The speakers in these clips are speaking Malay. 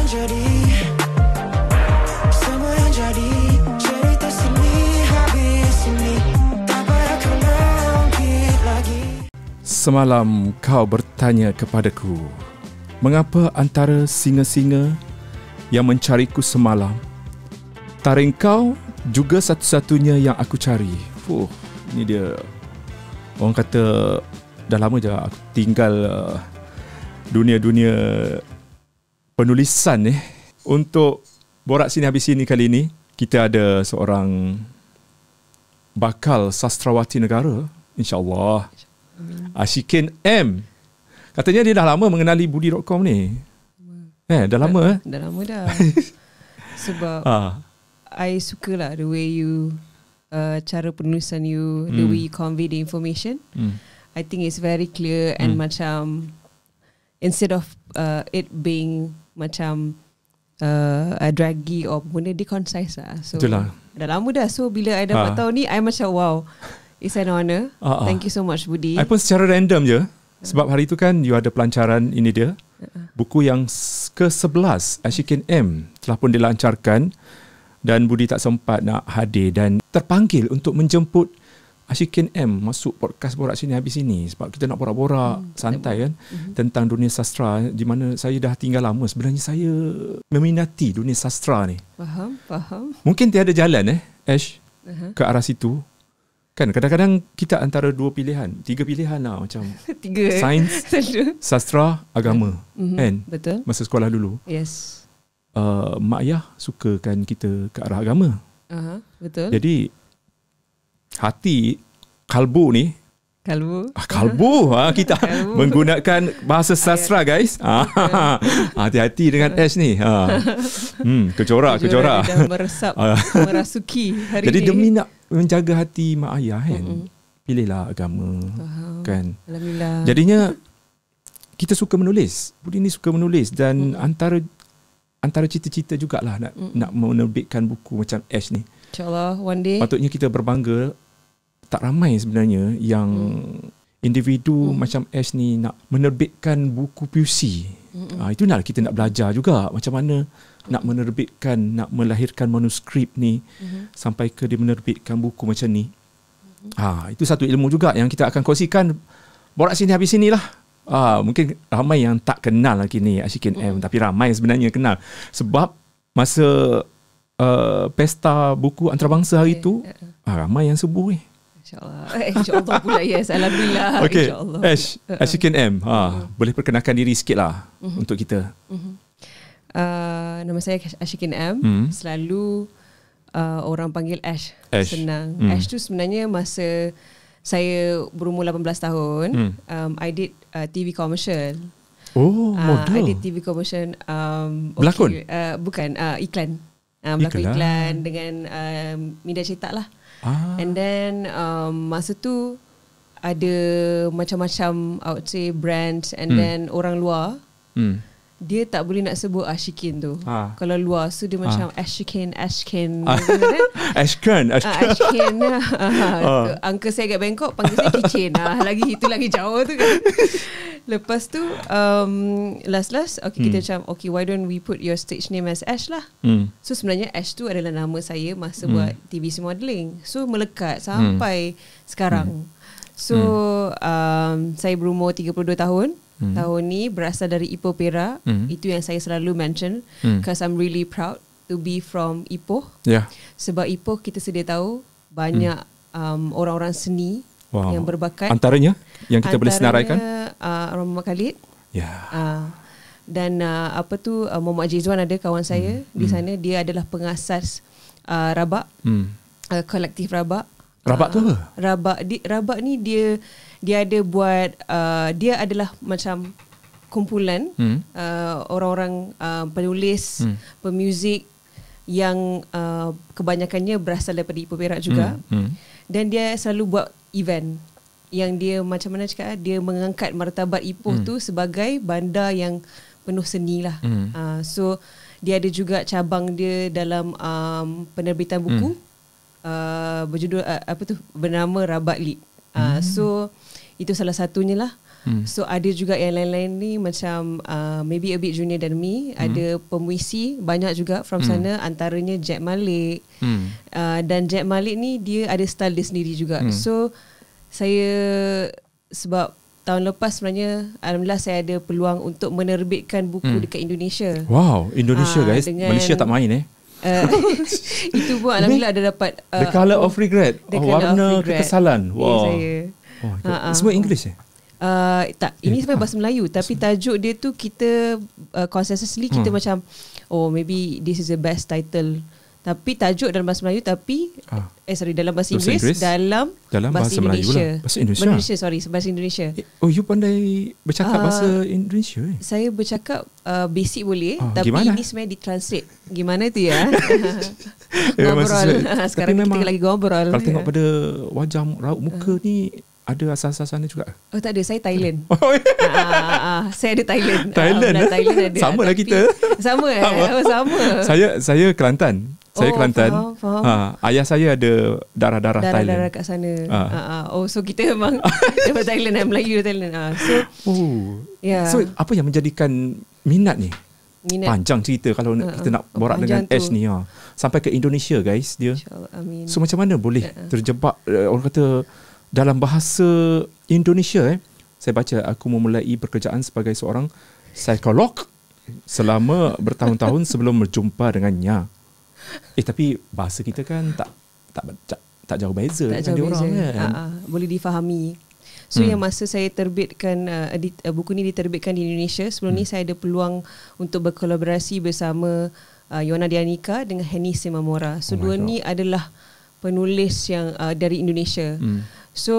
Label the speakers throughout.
Speaker 1: jadi, semua yang jadi, cerita sini habis ini, tak payah kau ungkit lagi.
Speaker 2: Semalam kau bertanya kepadaku, mengapa antara singa-singa yang mencariku semalam, taring kau juga satu-satunya yang aku cari. Ini dia. Orang kata dah lama je aku tinggal dunia-dunia penulisan ni. Untuk Borak Sini Habis Sini kali ini, kita ada seorang bakal sastrawati negara, insya-Allah. Ashikin M. Katanya dia dah lama mengenali Budi.com ni. Dah lama
Speaker 3: Dah lama dah. Sebab I suka lah the way you cara penulisan you, the way you convey the information. I think it's very clear and macam instead of it being macam draggy or benda, dia concise lah. So
Speaker 2: itulah.
Speaker 3: Dah lama dah. So bila I dapat tahu ni, I macam wow, it's an honour. Thank you so much Budi.
Speaker 2: I pun secara random je. Sebab hari tu kan you ada pelancaran ini dia. Buku yang ke-11 Ashikin M telah pun dilancarkan dan Budi tak sempat nak hadir dan terpanggil untuk menjemput Ashikin M masuk podcast Borak Sini Habis Sini sebab kita nak borak-borak santai kan tentang dunia sastra, di mana saya dah tinggal lama. Sebenarnya saya meminati dunia sastra ni.
Speaker 3: Faham.
Speaker 2: Mungkin tiada jalan Ash ke arah situ. Kan kadang-kadang kita antara dua pilihan, tiga pilihan lah macam sains, sastra, agama. Kan?
Speaker 3: Betul.
Speaker 2: Masa sekolah dulu.
Speaker 3: Yes.
Speaker 2: Mak ayah sukakan kita ke arah agama.
Speaker 3: Betul.
Speaker 2: Jadi hati kalbu ni, kalbu kita menggunakan bahasa sastra guys. Hati-hati dengan S ni. Kecorak.
Speaker 3: Dah merasuki hari
Speaker 2: jadi
Speaker 3: ni.
Speaker 2: demi nak menjaga hati mak ayah kan, pilihlah agama. Kan.
Speaker 3: Alhamdulillah.
Speaker 2: Jadinya kita suka menulis. Budi ni suka menulis dan antara cita-cita jugalah nak menerbitkan buku macam Ash ni.
Speaker 3: InsyaAllah one day.
Speaker 2: Patutnya kita berbangga. Tak ramai sebenarnya yang individu macam Ash ni nak menerbitkan buku puisi. Itu nak kita nak belajar juga macam mana nak menerbitkan, nak melahirkan manuskrip ni sampai ke dia menerbitkan buku macam ni. Itu satu ilmu juga yang kita akan kongsikan. Borak Sini Habis Sini lah. Mungkin ramai yang tak kenal lagi ni Ashikin M, tapi ramai sebenarnya kenal sebab masa pesta buku antarabangsa hari tu ramai yang subuh ni.
Speaker 3: InsyaAllah pula. Yes, Alhamdulillah.
Speaker 2: Okay,
Speaker 3: InsyaAllah.
Speaker 2: Ashikin M, boleh perkenalkan diri sikit lah untuk kita.
Speaker 3: Nama saya Ashikin M. Selalu orang panggil Ash. Senang. Ash tu sebenarnya masa saya berumur 18 tahun, I did TV commercial.
Speaker 2: Model.
Speaker 3: I did TV commercial.
Speaker 2: Berlakon?
Speaker 3: Bukan, iklan. Berlakon iklan dengan media cetak lah. And then masa tu ada macam-macam I would say brands and then orang luar dia tak boleh nak sebut Ashikin tu. Kalau luar so dia macam Ashikin Ashkin. Uncle saya kat Bangkok panggil saya Kicin. Itu lagi jauh tu kan. Lepas tu last kita macam why don't we put your stage name as Ash lah. So sebenarnya Ash tu adalah nama saya masa buat TVC modelling. So melekat sampai sekarang. So saya berumur 32 tahun. Tahun ni berasal dari Ipoh Perak. Itu yang saya selalu mention because I'm really proud to be from Ipoh. Sebab Ipoh kita sedia tahu banyak orang-orang seni yang berbakat.
Speaker 2: Antaranya yang kita boleh senaraikan
Speaker 3: Muhammad Khalid. Dan Muhammad Jizwan ada kawan saya di sana. Dia adalah pengasas Rabak, kolektif Rabak.
Speaker 2: Rabak tu apa?
Speaker 3: Rabak ni dia ada buat dia adalah macam kumpulan orang-orang penulis, pemuzik yang kebanyakannya berasal daripada Ipoh Perak juga. Dan dia selalu buat event yang dia macam mana cakap, dia mengangkat martabat Ipoh tu sebagai bandar yang penuh seni lah. So dia ada juga cabang dia dalam penerbitan buku berjudul bernama Rabak Lit. So itu salah satunya lah. So ada juga yang lain-lain ni macam maybe a bit junior than me. Ada pemuisi banyak juga from sana, antaranya Jack Malik. Dan Jack Malik ni dia ada style dia sendiri juga. So saya sebab tahun lepas sebenarnya alhamdulillah saya ada peluang untuk menerbitkan buku dekat Indonesia.
Speaker 2: Wow, Indonesia guys. Malaysia tak main
Speaker 3: itu pun alhamdulillah ada dapat
Speaker 2: The Colour of Regret. Warna kekesalan. Wow.
Speaker 3: Saya.
Speaker 2: Semua English
Speaker 3: tak, ini sampai bahasa Melayu tapi tajuk dia tu kita consensusly kita macam maybe this is the best title, tapi tajuk dalam bahasa Melayu tapi dalam bahasa Inggeris dalam bahasa Indonesia. Bahasa Indonesia.
Speaker 2: You pandai bercakap bahasa Indonesia?
Speaker 3: Saya bercakap basic boleh, tapi
Speaker 2: gimana?
Speaker 3: ini sebenarnya ditranslate. Gimana tu ya? Ngobrol. Sekarang kita lagi ngobrol.
Speaker 2: Kalau tengok pada wajah raut muka ni ada asal-asalnya juga?
Speaker 3: Tak ada, saya Thailand. Saya ada Thailand.
Speaker 2: Thailand
Speaker 3: ada.
Speaker 2: Sama lah kita.
Speaker 3: Sama sama.
Speaker 2: Saya Kelantan. Saya Kelantan.
Speaker 3: Faham.
Speaker 2: Ayah saya ada darah-darah Thailand.
Speaker 3: Darah kat sana. So kita memang daripada Thailand, Melayu Thailand.
Speaker 2: So apa yang menjadikan minat ni? Panjang cerita kalau kita nak borak dengan Ash ni. Sampai ke Indonesia guys dia.
Speaker 3: InsyaAllah, amin.
Speaker 2: So macam mana boleh terjebak orang kata dalam bahasa Indonesia saya baca aku memulai pekerjaan sebagai seorang psikolog selama bertahun-tahun sebelum berjumpa dengannya. Tapi bahasa kita kan tak jauh beza dengan dia orang kan.
Speaker 3: Boleh difahami. So yang masa saya terbitkan buku ni diterbitkan di Indonesia, sebelum ni saya ada peluang untuk berkolaborasi bersama Yona Dianika dengan Henny Simamora. So dua ni adalah penulis yang dari Indonesia. So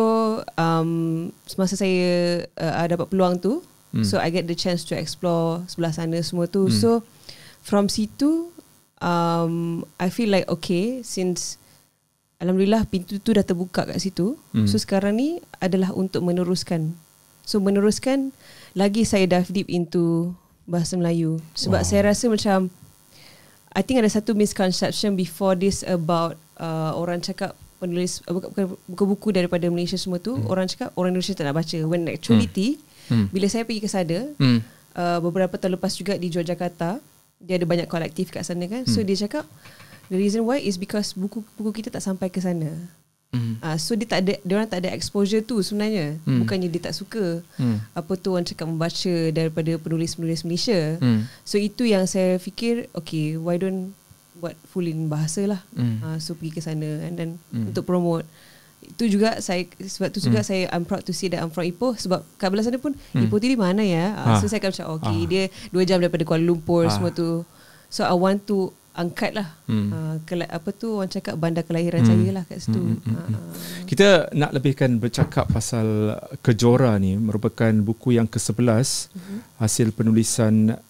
Speaker 3: semasa saya dapat peluang tu, so I get the chance to explore sebelah sana semua tu. So from situ I feel like okay, since alhamdulillah pintu tu dah terbuka kat situ. So sekarang ni adalah untuk meneruskan. So meneruskan lagi saya dive deep into bahasa Melayu. Sebab saya rasa macam I think ada satu misconception before this about orang cakap penulis buku-buku daripada Malaysia semua tu, orang cakap orang Indonesia tak nak baca. When actuality bila saya pergi ke sana beberapa tahun lepas juga di Yogyakarta, dia ada banyak kolektif kat sana kan. So dia cakap the reason why is because buku-buku kita tak sampai ke sana. So dia orang tak ada exposure tu sebenarnya. Bukannya dia tak suka apa tu orang cakap membaca daripada penulis-penulis Malaysia. So itu yang saya fikir, okay, why don't buat full in bahasa lah. So pergi ke sana and then untuk promote. Itu juga sebab tu juga saya I'm proud to say that I'm from Ipoh, sebab kat belah sana pun Ipoh tu di mana ya. So saya akan macam okay, dia 2 jam daripada Kuala Lumpur semua tu. So I want to angkat lah apa tu orang cakap bandar kelahiran saya lah kat situ.
Speaker 2: Kita nak lebihkan bercakap pasal Kejora ni, merupakan buku yang ke-11 hasil penulisan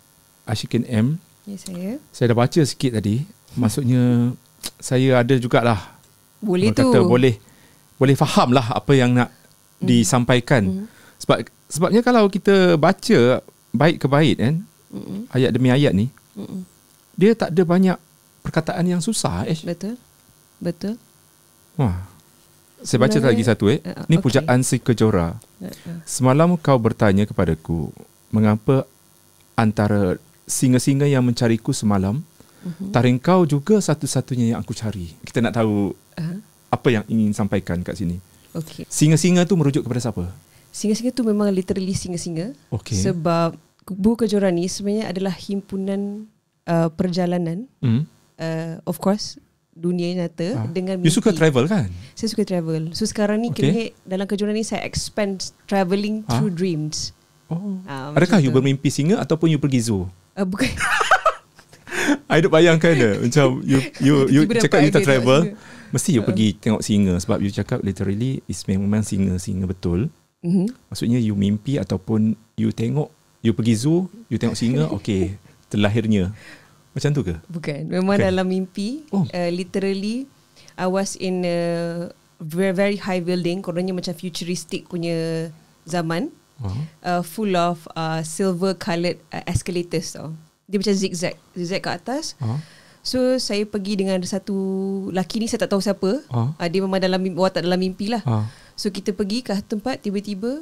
Speaker 2: Ashikin M.
Speaker 3: Ya,
Speaker 2: saya dah baca sikit tadi. Maksudnya saya ada jugalah
Speaker 3: boleh tu
Speaker 2: kata boleh faham lah apa yang nak disampaikan. Sebabnya kalau kita baca bait ke bait kan, ayat demi ayat ni, dia tak ada banyak perkataan yang susah.
Speaker 3: Betul.
Speaker 2: Wah. Saya baca lagi satu ni pujaan si Kejora. Semalam kau bertanya kepadaku, mengapa antara singa-singa yang mencariku semalam, taring kau juga satu-satunya yang aku cari. Kita nak tahu apa yang ingin sampaikan kat sini.
Speaker 3: Okay.
Speaker 2: Singa-singa tu merujuk kepada siapa?
Speaker 3: Singa-singa tu memang literally singa-singa.
Speaker 2: Okay.
Speaker 3: Sebab buku Kejora ni sebenarnya adalah himpunan perjalanan. Of course dunia nyata dengan mimpi.
Speaker 2: You suka travel kan?
Speaker 3: Saya suka travel. So sekarang ni dalam Kejora ni saya expand travelling through dreams.
Speaker 2: Adakah you bermimpi singa ataupun you pergi zoo?
Speaker 3: Bukan.
Speaker 2: I duk bayangkan macam you cakap you tak travel, mesti you pergi tengok singa. Sebab you cakap literally is memang singa betul. Maksudnya you mimpi ataupun you pergi zoo, you tengok singa, okay, terlahirnya. Macam tu ke? Bukan.
Speaker 3: Memang dalam mimpi. Literally I was in a very, very high building. Kononnya macam futuristic punya zaman. Full of silver coloured escalators tau. Dia macam zigzag ke atas. So saya pergi dengan satu lelaki ni, saya tak tahu siapa. Dia memang dalam mimpi, watak dalam mimpi lah. So kita pergi ke tempat, tiba-tiba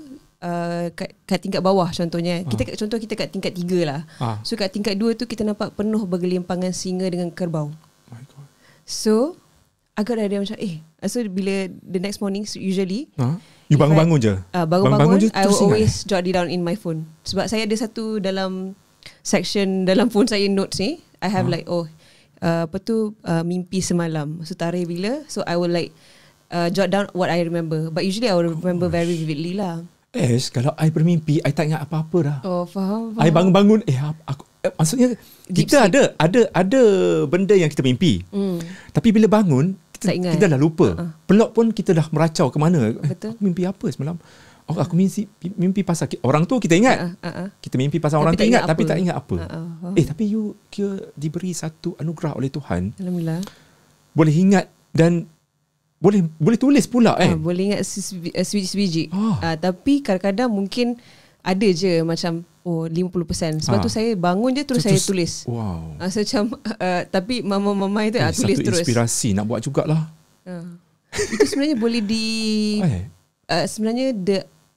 Speaker 3: kat tingkat bawah contohnya. Kita kat tingkat 3 lah. So kat tingkat 2 tu kita nampak penuh bergelimpangan singa dengan kerbau.
Speaker 2: My God.
Speaker 3: So agak dah ada macam so bila the next morning usually
Speaker 2: you bangun-bangun je?
Speaker 3: Bangun-bangun
Speaker 2: je
Speaker 3: I will
Speaker 2: terus ingat,
Speaker 3: always jot it down in my phone. Sebab saya ada satu dalam section dalam phone saya notes ni, I have like mimpi semalam. So tarikh bila, so I will like jot down what I remember. But usually I will remember very vividly lah.
Speaker 2: Kalau I bermimpi, I tak ingat apa-apa dah.
Speaker 3: Faham.
Speaker 2: I bangun-bangun, aku maksudnya
Speaker 3: Deep
Speaker 2: kita ada benda yang kita mimpi. Tapi bila bangun, kita dah lupa. Pelak pun kita dah meracau ke mana.
Speaker 3: Betul.
Speaker 2: Aku mimpi apa semalam? Aku mimpi pasal orang tu kita ingat. Kita mimpi pasal orang tu ingat tapi tak ingat apa. Tapi you kira diberi satu anugerah oleh Tuhan.
Speaker 3: Alhamdulillah.
Speaker 2: Boleh ingat dan boleh tulis pula
Speaker 3: boleh ingat sebiji-sebiji. Tapi kadang-kadang mungkin ada je macam 50%. Sebab tu saya bangun je terus saya tulis.
Speaker 2: Wow.
Speaker 3: So macam tapi mama-mama itu tulis terus.
Speaker 2: Satu inspirasi nak buat jugalah.
Speaker 3: Itu sebenarnya boleh sebenarnya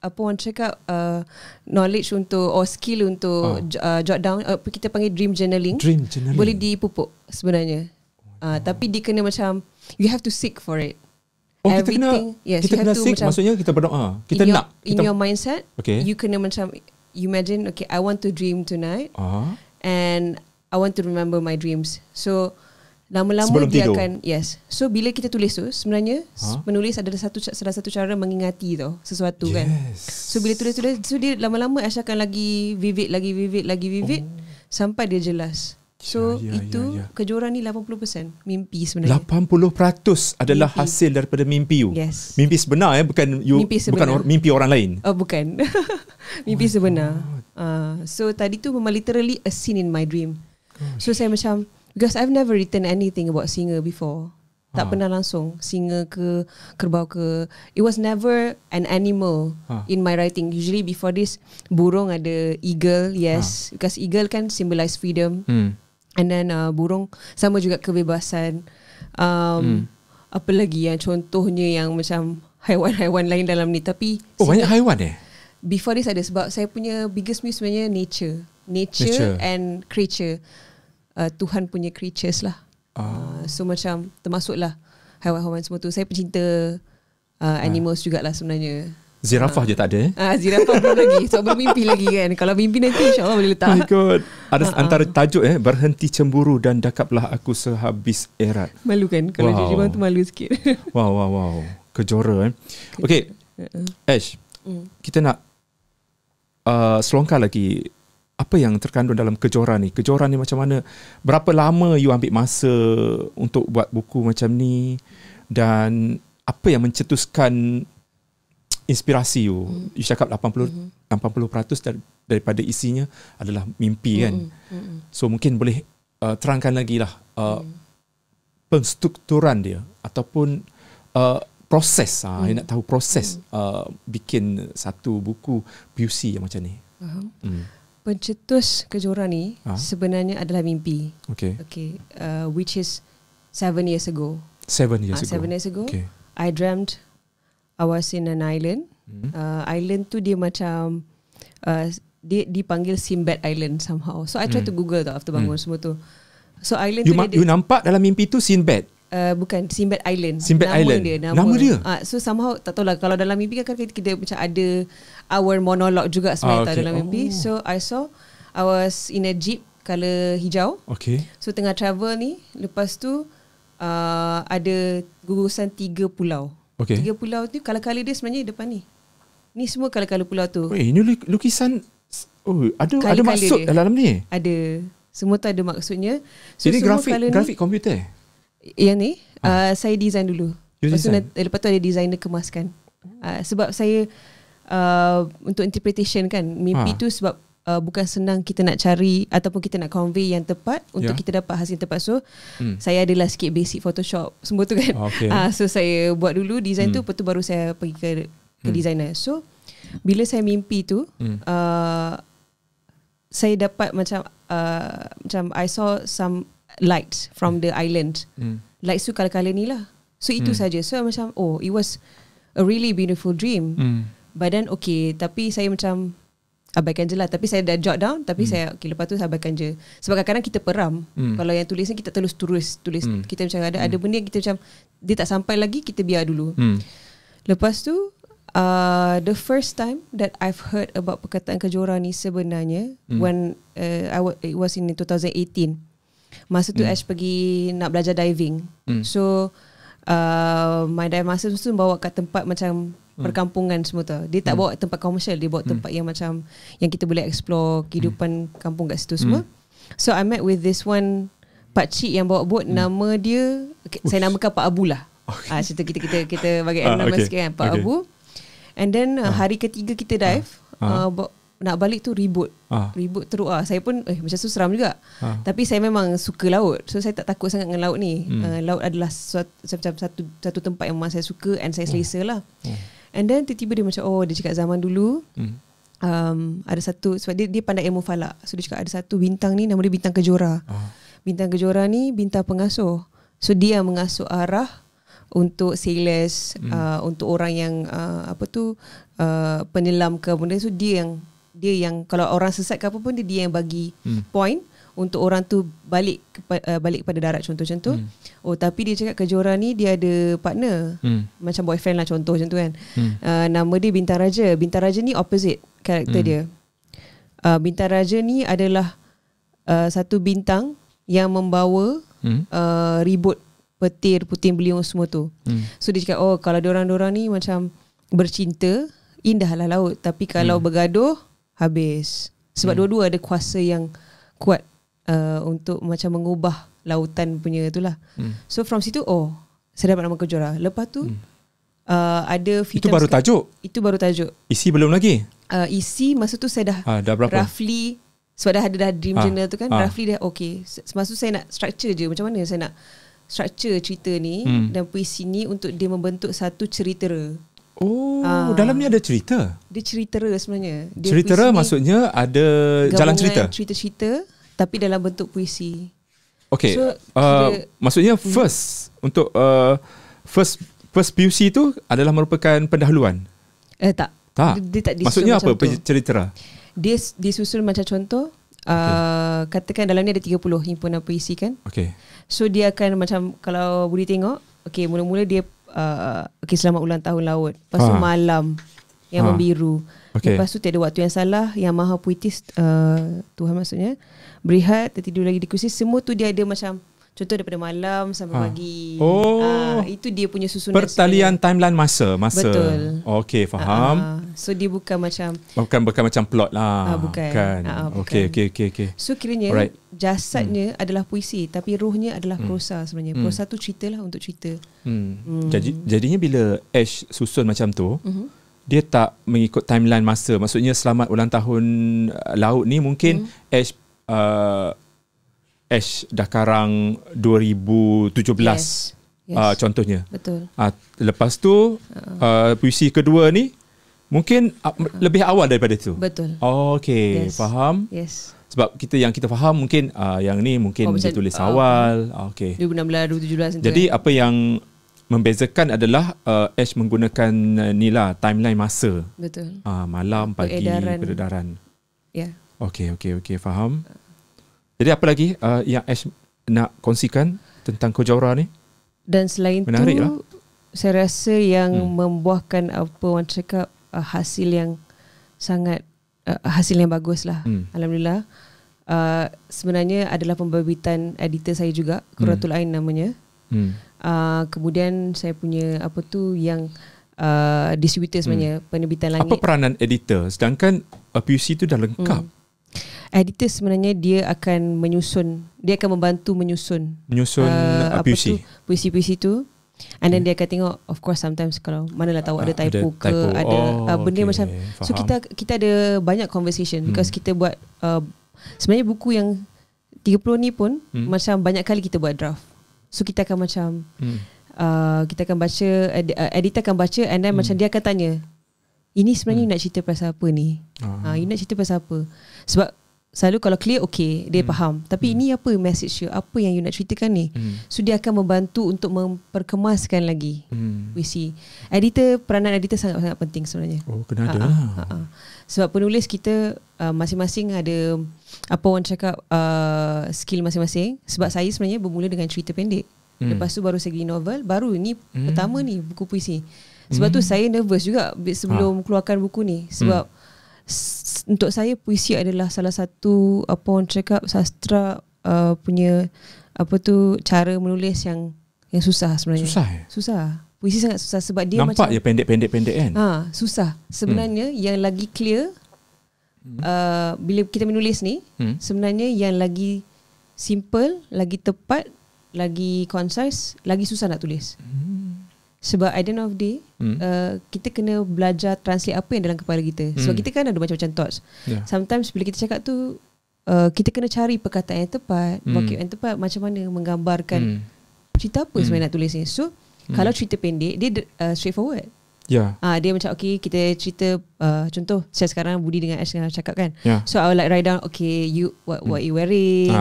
Speaker 3: apa orang cakap knowledge untuk skill untuk jot down, kita panggil dream journaling. Boleh dipupuk sebenarnya. Tapi dia kena macam you have to seek for it.
Speaker 2: Kita kena seek, maksudnya kita berdoa. Kita nak
Speaker 3: in your mindset, you kena macam you imagine, I want to dream tonight and I want to remember my dreams. So lama-lama
Speaker 2: sebelum
Speaker 3: dia
Speaker 2: tidur.
Speaker 3: akan so bila kita tulis tu sebenarnya menulis adalah salah satu cara mengingati sesuatu kan. So bila tulis so dia lama-lama akan lagi vivid sampai dia jelas. So kejuaraan ni 80% mimpi sebenarnya.
Speaker 2: 80% adalah hasil daripada mimpi you.
Speaker 3: Yes.
Speaker 2: Mimpi sebenar bukan mimpi orang lain.
Speaker 3: Bukan. Mimpi sebenar. So tadi tu memang literally a scene in my dream. So saya macam, because I've never written anything about singa before. Tak pernah langsung singa ke kerbau ke. It was never an animal in my writing. Usually before this, burung ada eagle, yes, because eagle kan symbolize freedom. And then burung sama juga kebebasan. Apa lagi yang contohnya yang macam haiwan-haiwan lain dalam ni. Tapi
Speaker 2: banyak haiwan
Speaker 3: before this ada, sebab saya punya biggest muse sebenarnya nature and creature. Tuhan punya creatures lah. So macam termasuklah haiwan-haiwan semua tu. Saya pencinta animals jugalah sebenarnya.
Speaker 2: Zirafah je tak ada
Speaker 3: Zirafah belum lagi. So bermimpi lagi kan. Kalau mimpi nanti insyaAllah boleh letak.
Speaker 2: My God. Ada antara tajuk berhenti cemburu dan dakaplah aku sehabis erat.
Speaker 3: Malu kan. Kalau jujur bang tu malu sikit.
Speaker 2: Wow. Kejora Okay Ash, kita nak selongkar lagi apa yang terkandung dalam kejoran ni. Kejoran ni macam mana? Berapa lama you ambil masa untuk buat buku macam ni? Dan apa yang mencetuskan inspirasi you? You cakap 80% daripada isinya adalah mimpi kan? So mungkin boleh terangkan lagi lah penstrukturan dia ataupun proses. You nak tahu proses bikin satu buku puisi yang macam ni.
Speaker 3: Pencetus kejoran ni sebenarnya adalah mimpi. Which is 7 years ago.
Speaker 2: 7 years ago.
Speaker 3: I dreamt I was in an island. Island tu dia macam dia dipanggil Sinbad Island somehow. So I try to Google after bangun semua tu. So island
Speaker 2: you nampak dalam mimpi tu Sinbad?
Speaker 3: Bukan, Sinbad Island.
Speaker 2: Nama dia.
Speaker 3: So somehow tak tahulah, kalau dalam mimpi kan kita macam ada our monologue juga sebenarnya dalam mimpi. So I was in a jeep color hijau. So tengah travel ni, lepas tu ada gugusan 3 pulau. 3 pulau tu kala-kala dia sebenarnya depan ni. Ni semua kala-kala pulau tu.
Speaker 2: Ini lukisan ada maksud dia dalam ni.
Speaker 3: Ada. Semua tu ada maksudnya. So
Speaker 2: jadi grafik komputer.
Speaker 3: Yang ni saya design dulu. Lepas tu ada designer kemaskan. Sebab saya untuk interpretation kan, mimpi tu sebab bukan senang kita nak cari ataupun kita nak convey yang tepat untuk kita dapat hasil yang tepat. So saya adalah sikit basic Photoshop semua tu kan. So saya buat dulu design tu, lepas tu baru saya pergi ke designer. So bila saya mimpi tu saya dapat macam I saw some lights from the island. Lights tu kala-kala ni lah. So itu saja. So macam it was a really beautiful dream. But then okay, tapi saya macam abaikan je lah. Tapi saya dah jot down, tapi saya okay, lepas tu saya abaikan je. Sebab kadang-kadang kita peram. Kalau yang tulis ni kita terus tulis. Kita macam ada benda yang kita macam dia tak sampai lagi, kita biar dulu. Lepas tu the first time that I've heard about perkataan kejora ni sebenarnya when it was in 2018. Masa tu Ash pergi nak belajar diving. So my dive master tu bawa kat tempat macam perkampungan semua tu. Dia tak bawa tempat komersial, dia bawa tempat yang macam yang kita boleh explore kehidupan kampung kat situ semua. So I met with this one pakcik yang bawa boat, nama dia saya namakan Pak Abu lah. Cerita kita bagi nama sikit kan, Pak Abu. And then hari ketiga kita dive, nak balik tu ribut teruk lah. Saya pun macam tu seram juga. Tapi saya memang suka laut, so saya tak takut sangat dengan laut ni. Laut adalah satu tempat yang memang saya suka and saya selesa lah. And then tiba-tiba dia macam dia cakap zaman dulu ada satu, sebab dia pandai ilmu falak, so dia cakap ada satu bintang ni nama dia bintang kejora. Bintang kejora ni bintang pengasuh, so dia mengasuh arah untuk sailors, untuk orang yang penyelam ke benda. So dia yang kalau orang sesat ke apa pun dia yang bagi point untuk orang tu balik pada darat, contoh macam tu. Tapi dia cakap kejora ni dia ada partner, macam boyfriend lah, contoh macam tu kan. Nama dia Bintang Raja. Bintang Raja ni opposite karakter dia. Bintang Raja ni adalah satu bintang yang membawa ribut, petir, puting beliung semua tu. So dia cakap kalau diorang ni macam bercinta, indahlah laut. Tapi kalau bergaduh, habis. Sebab dua-dua ada kuasa yang kuat untuk macam mengubah lautan punya itulah. So from situ saya dapat nama kejora. Lepas tu ada
Speaker 2: itu baru tajuk.
Speaker 3: Itu baru tajuk.
Speaker 2: Isi belum lagi.
Speaker 3: Isi masa tu saya dah
Speaker 2: berapa?
Speaker 3: Roughly, sebab dah dream journal tu kan, roughly dah okay. Masa tu saya nak structure je, macam mana saya nak structure cerita ni dan puisi ni untuk dia membentuk satu ceritera.
Speaker 2: Dalam ni ada cerita.
Speaker 3: Dia ceritera sebenarnya.
Speaker 2: Ceritera maksudnya ada jalan cerita.
Speaker 3: Cerita-cerita tapi dalam bentuk puisi. Okay. So,
Speaker 2: maksudnya first untuk first puisi tu adalah merupakan pendahuluan.
Speaker 3: Tak. Dia tak disusun.
Speaker 2: Maksudnya apa ceritera?
Speaker 3: Dia disusun macam contoh. Katakan dalam ni ada 30 himpunan puisi kan.
Speaker 2: Okay.
Speaker 3: So dia akan macam, kalau Budi tengok, okay, mula-mula dia selamat ulang tahun laut. Lepas tu malam yang membiru. Okay. Lepas tu tiada waktu yang salah, yang maha puitis, Tuhan maksudnya, berehat, tertidur lagi di kursi. Semua tu dia ada macam contoh daripada malam sampai pagi. Itu dia punya susunan.
Speaker 2: Pertalian timeline masa.
Speaker 3: Betul.
Speaker 2: Okay, faham.
Speaker 3: So dia bukan macam
Speaker 2: macam plot lah.
Speaker 3: Bukan.
Speaker 2: Okay.
Speaker 3: So kiranya jasadnya adalah puisi, tapi rohnya adalah prosa sebenarnya. Prosa tu cerita lah, untuk cerita.
Speaker 2: Jadinya bila Ash susun macam tu, dia tak mengikut timeline masa. Maksudnya selamat ulang tahun laut ni mungkin Ash dah karang 2017. Yes. Contohnya.
Speaker 3: Betul.
Speaker 2: Lepas tu puisi kedua ni mungkin lebih awal daripada itu.
Speaker 3: Betul.
Speaker 2: Okay, faham.
Speaker 3: Yes.
Speaker 2: Sebab kita faham mungkin yang ni mungkin ditulis awal. Okay.
Speaker 3: 2016, 2017.
Speaker 2: Jadi apa yang membezakan adalah Ash menggunakan ni lah timeline masa.
Speaker 3: Betul.
Speaker 2: Malam, pagi, peredaran.
Speaker 3: Ya.
Speaker 2: Okay, faham. Jadi apa lagi yang Ash nak kongsikan tentang kejora ni?
Speaker 3: Dan selain
Speaker 2: menarik
Speaker 3: tu,
Speaker 2: lah.
Speaker 3: saya rasa yang membuahkan apa orang cakap hasil yang sangat hasil yang bagus lah. Alhamdulillah. Sebenarnya adalah pembabitan editor saya juga, Quratul Ain namanya. Kemudian saya punya yang distributor sebenarnya, Penerbitan Langit.
Speaker 2: Apa peranan editor? Sedangkan puisi tu dah lengkap.
Speaker 3: Editor sebenarnya dia akan membantu menyusun puisi-puisi tu. And then dia akan tengok, of course sometimes kalau manalah tahu ada typo ke, ada benda macam. Faham. So kita ada banyak conversation because kita buat sebenarnya buku yang 30 ni pun macam banyak kali kita buat draft. So kita akan macam kita akan baca, editor akan baca, and then macam dia akan tanya, ini sebenarnya nak cerita pasal apa ni? You nak cerita pasal apa? Sebab selalu kalau clear okay, dia faham. Tapi ini apa message you, apa yang you nak ceritakan ni. So dia akan membantu untuk memperkemaskan lagi puisi. Peranan editor sangat-sangat penting sebenarnya.
Speaker 2: Oh, kena ada lah.
Speaker 3: Sebab penulis kita masing-masing ada apa orang cakap skill masing-masing. Sebab saya sebenarnya bermula dengan cerita pendek. Lepas tu baru segi novel, baru ni pertama ni buku puisi. Sebab tu saya nervous juga sebelum keluarkan buku ni. Sebab untuk saya puisi adalah salah satu apa orang cakap sastra punya cara menulis yang susah sebenarnya. Susah. Puisi sangat susah sebab dia
Speaker 2: nampak
Speaker 3: macam
Speaker 2: je pendek-pendek kan.
Speaker 3: Susah. Sebenarnya yang lagi clear bila kita menulis ni sebenarnya yang lagi simple, lagi tepat, lagi concise, lagi susah nak tulis. Sebab at the end of the day kita kena belajar translate apa yang dalam kepala kita. Sebab kita kan ada macam-macam thoughts. Sometimes bila kita cakap tu kita kena cari perkataan yang tepat, vocab yang tepat, macam mana menggambarkan cerita apa sebenarnya nak tulis ni. So kalau cerita pendek dia straightforward. Dia macam okay, kita cerita contoh saya sekarang Budi dengan Ash tengah cakap kan. So I will like write down okay, you what you wearing,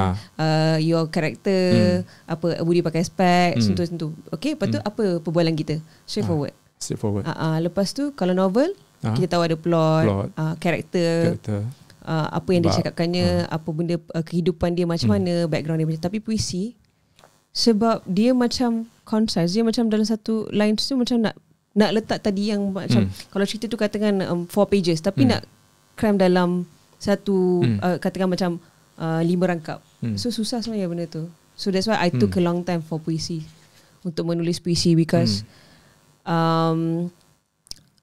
Speaker 3: your character, apa Budi pakai spek, sentuh-sentuh. Okay, lepas tu apa perbualan kita? Straightforward. Lepas tu kalau novel kita tahu ada plot, karakter, apa yang dia cakapkannya, apa benda kehidupan dia macam mana, background dia macam. Tapi puisi sebab dia macam concise, dia macam dalam satu line tu macam nak letak tadi yang macam kalau cerita tu katakan 4 pages tapi nak cram dalam satu katakan macam 5 rangkap. So susah sebenarnya benda tu. So that's why I took a long time for puisi, untuk menulis puisi, because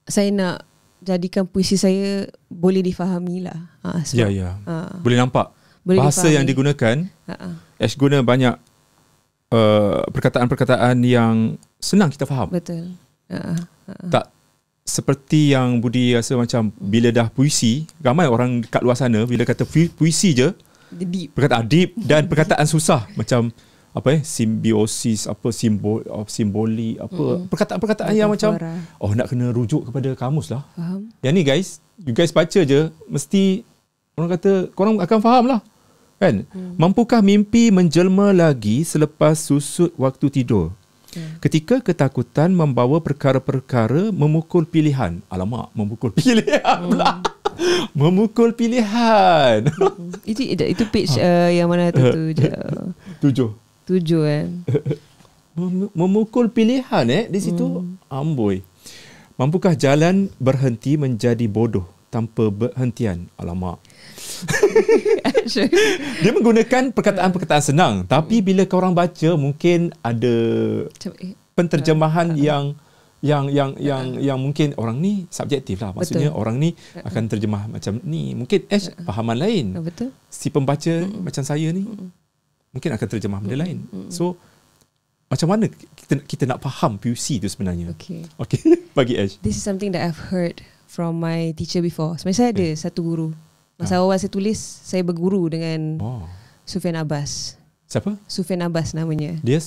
Speaker 3: saya nak jadikan puisi saya boleh difahami lah. Sebab,
Speaker 2: boleh nampak boleh bahasa difahami. Yang digunakan Ash guna banyak perkataan-perkataan yang senang kita faham.
Speaker 3: Betul.
Speaker 2: Tak seperti yang Budi rasa macam bila dah puisi, ramai orang kat luar sana bila kata puisi je
Speaker 3: deep.
Speaker 2: Perkataan deep dan perkataan susah macam simbiosis, simbolik, perkataan-perkataan yang macam nak kena rujuk kepada kamus lah.
Speaker 3: Faham.
Speaker 2: Yang ni guys, you guys baca je mesti orang kata korang akan faham lah kan. Mampukah mimpi menjelma lagi selepas susut waktu tidur? Ketika ketakutan membawa perkara-perkara memukul pilihan. Alamak, memukul pilihan pula. Memukul pilihan.
Speaker 3: Itu page yang mana tu?
Speaker 2: 7
Speaker 3: kan.
Speaker 2: Memukul pilihan di situ. Amboi. Mampukah jalan berhenti menjadi bodoh tanpa berhentian? Alamak. Dia menggunakan perkataan-perkataan senang, tapi bila korang baca mungkin ada penterjemahan yang mungkin orang ni subjektif lah. Maksudnya orang ni akan terjemah macam ni. Mungkin fahaman lain.
Speaker 3: Betul.
Speaker 2: Si pembaca macam saya ni mungkin akan terjemah benda lain. So macam mana kita nak faham puisi tu sebenarnya? Okay. Bagi Ash.
Speaker 3: This is something that I've heard from my teacher before. Sebenarnya saya ada satu guru. Masa awal saya tulis, saya berguru dengan Sufian Abbas.
Speaker 2: Siapa?
Speaker 3: Sufian Abbas namanya.
Speaker 2: Dia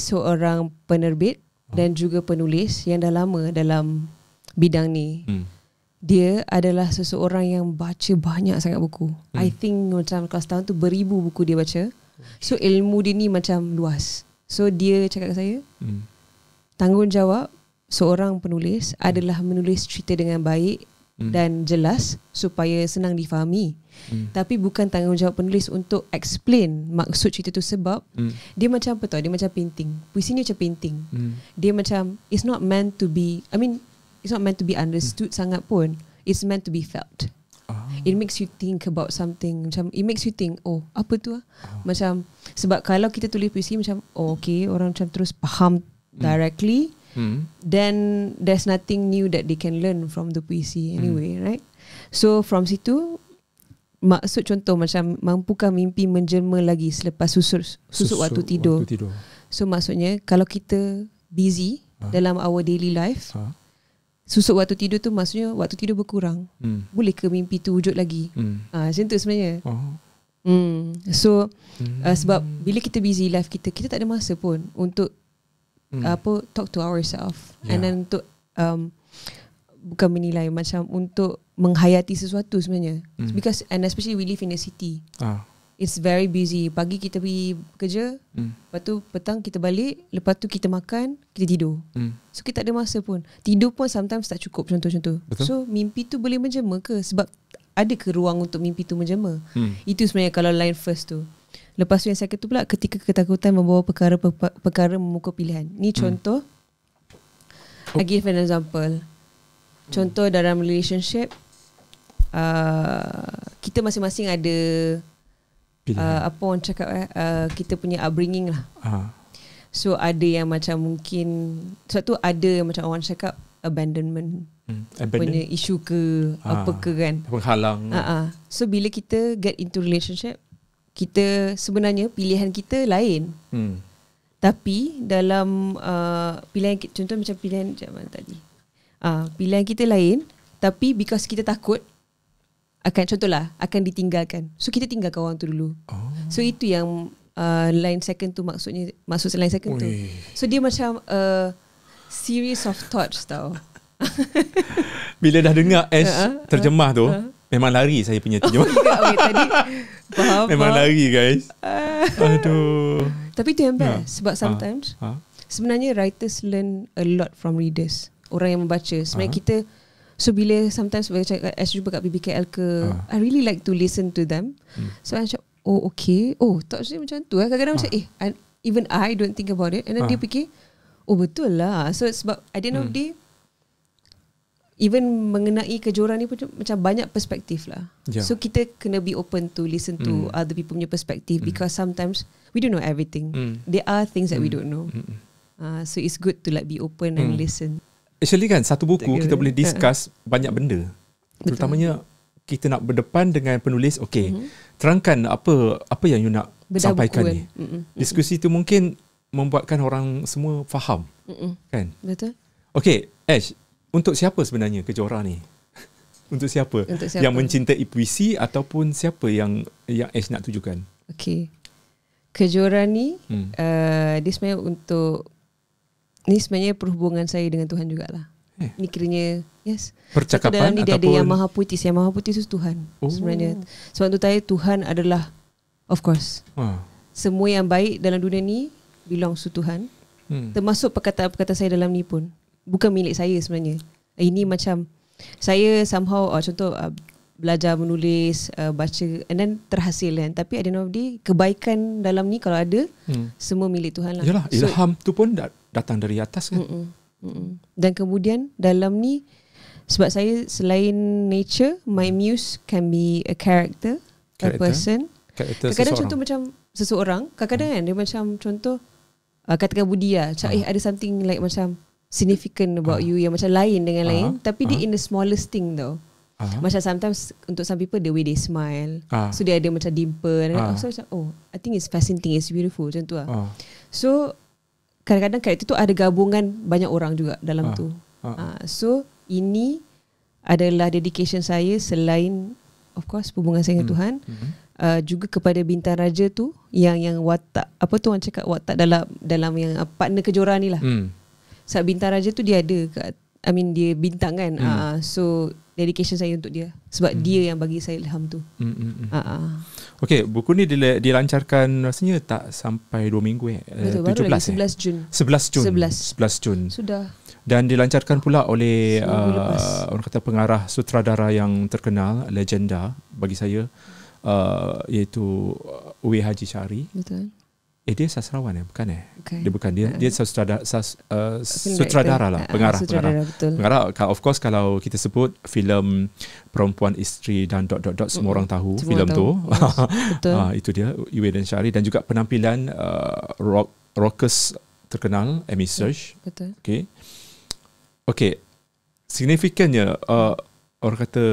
Speaker 2: seorang
Speaker 3: penerbit dan juga penulis yang dah lama dalam bidang ni. Dia adalah seseorang yang baca banyak sangat buku. I think macam kalau setahun tu beribu buku dia baca. So ilmu dia ni macam luas. So dia cakap kat saya, tanggungjawab seorang penulis adalah menulis cerita dengan baik dan jelas supaya senang difahami. Tapi bukan tanggungjawab penulis untuk explain maksud cerita tu, sebab dia macam apa tau, dia macam painting. Puisi ni macam painting. Dia macam it's not meant to be understood sangat pun. It's meant to be felt. It makes you think about something. Macam it makes you think, apa tu macam, sebab kalau kita tulis puisi macam okay, orang macam terus faham directly, then there's nothing new that they can learn from the puisi anyway, right? So from situ, maksud contoh macam mampukah mimpi menjelma lagi selepas susut waktu tidur. So maksudnya kalau kita busy dalam our daily life, susut waktu tidur tu maksudnya waktu tidur berkurang. Boleh ke mimpi tu wujud lagi? Macam tu sebenarnya. So sebab bila kita busy life kita tak ada masa pun untuk talk to ourselves, and then untuk bukan menilai, macam untuk menghayati sesuatu sebenarnya. Because and especially we live in a city. It's very busy. Pagi kita pergi kerja, lepas tu petang kita balik, lepas tu kita makan, kita tidur. So kita tak ada masa pun. Tidur pun sometimes tak cukup, contoh-contoh. So mimpi tu boleh menjema ke? Sebab ada ke ruang untuk mimpi tu menjema? Itu sebenarnya kalau line first tu. Lepas tu yang second tu pula, ketika ketakutan membawa perkara memukul pilihan. Ni contoh. I give an example. Contoh dalam relationship, kita masing-masing ada apa orang cakap kita punya upbringing lah. So ada yang macam mungkin sebab tu ada yang macam orang cakap abandonment punya isu ke apa ke kan,
Speaker 2: penghalang.
Speaker 3: So bila kita get into relationship, kita sebenarnya pilihan kita lain. Tapi dalam pilihan, contoh macam pilihan mana tadi, pilihan kita lain, tapi because kita takut akan, contohlah, akan ditinggalkan, so kita tinggalkan orang tu dulu. So itu yang line second tu maksudnya, maksud line second tu. So dia macam series of thoughts tau.
Speaker 2: Bila dah dengar Ash terjemah tu, memang lari saya punya terjemah.
Speaker 3: Tadi faham.
Speaker 2: Memang lari guys. Aduh.
Speaker 3: Tapi tu yang best. Sebab sometimes sebenarnya writers learn a lot from readers. Orang yang membaca. Sebenarnya kita, so bila sometimes Ash jumpa kat BBKL ke, I really like to listen to them. So I macam, oh okay, oh tak macam tu. Kadang-kadang macam even I don't think about it. And then dia fikir, oh betul lah. So sebab at the end of the day, even mengenai kejoran ni pun macam banyak perspektif lah. So kita kena be open to listen to other people punya perspektif, because sometimes we don't know everything. There are things that we don't know. So it's good to like be open and listen.
Speaker 2: Actually kan, satu buku kita boleh discuss banyak benda. Terutamanya kita nak berdepan dengan penulis, terangkan apa yang you nak sampaikan ni. Diskusi tu mungkin membuatkan orang semua faham. Kan?
Speaker 3: Betul.
Speaker 2: Okay, Ash, untuk siapa sebenarnya Kejora ni? Untuk siapa? Yang mencintai puisi ataupun siapa yang Ash nak tujukan? Okay.
Speaker 3: Kejora ni dia sebenarnya untuk, ni sebenarnya perhubungan saya dengan Tuhan jugalah. Ni kiranya
Speaker 2: percakapan
Speaker 3: dalam ni dia ada yang maha puitis. Yang maha puitis itu Tuhan sebenarnya. Sebab tu saya, Tuhan adalah, of course, semua yang baik dalam dunia ni belongs to Tuhan. Termasuk perkataan-perkataan saya dalam ni pun bukan milik saya sebenarnya. Ini macam saya somehow contoh belajar menulis, baca, and then terhasil kan. Tapi at the end of the day, kebaikan dalam ni kalau ada, semua milik Tuhan lah.
Speaker 2: Yalah, ilham tu pun datang dari atas kan.
Speaker 3: Dan kemudian dalam ni, sebab saya selain nature, my muse can be a character. A person. Kadang-kadang contoh macam seseorang, kadang-kadang kan dia macam contoh katakan Budi lah, ada something like macam significant about you yang macam lain dengan lain, tapi dia in the smallest thing tau. Macam sometimes untuk some people the way they smile, so dia ada macam dimple, so macam I think it's fascinating, it's beautiful, macam tu lah. So kadang-kadang karakter tu ada gabungan banyak orang juga dalam tu. So ini adalah dedication saya, selain of course hubungan saya dengan Tuhan, juga kepada Bintang Raja tu, yang watak, apa tu orang cakap, watak dalam yang partner Kejora ni lah. Sebab Bintang Raja tu dia ada kat, dia bintang kan. So dedication saya untuk dia, sebab dia yang bagi saya ilham tu.
Speaker 2: Okay, buku ni dilancarkan rasanya tak sampai 2 minggu 17
Speaker 3: 11 Jun.
Speaker 2: 11 Jun
Speaker 3: sudah. Dan
Speaker 2: dilancarkan pula oleh orang kata pengarah sutradara yang terkenal, legenda bagi saya, iaitu Uwe Haji Syari. Betul. Dia sastrawan bukan Dia bukan, dia sutradara lah, pengarah. Pengarah, of course kalau kita sebut filem Perempuan Isteri dan ... semua orang tahu filem tu. Itu dia, Uwe dan Syari, dan juga penampilan rockers terkenal Amy Search. Betul. Okay. Signifikannya orang kata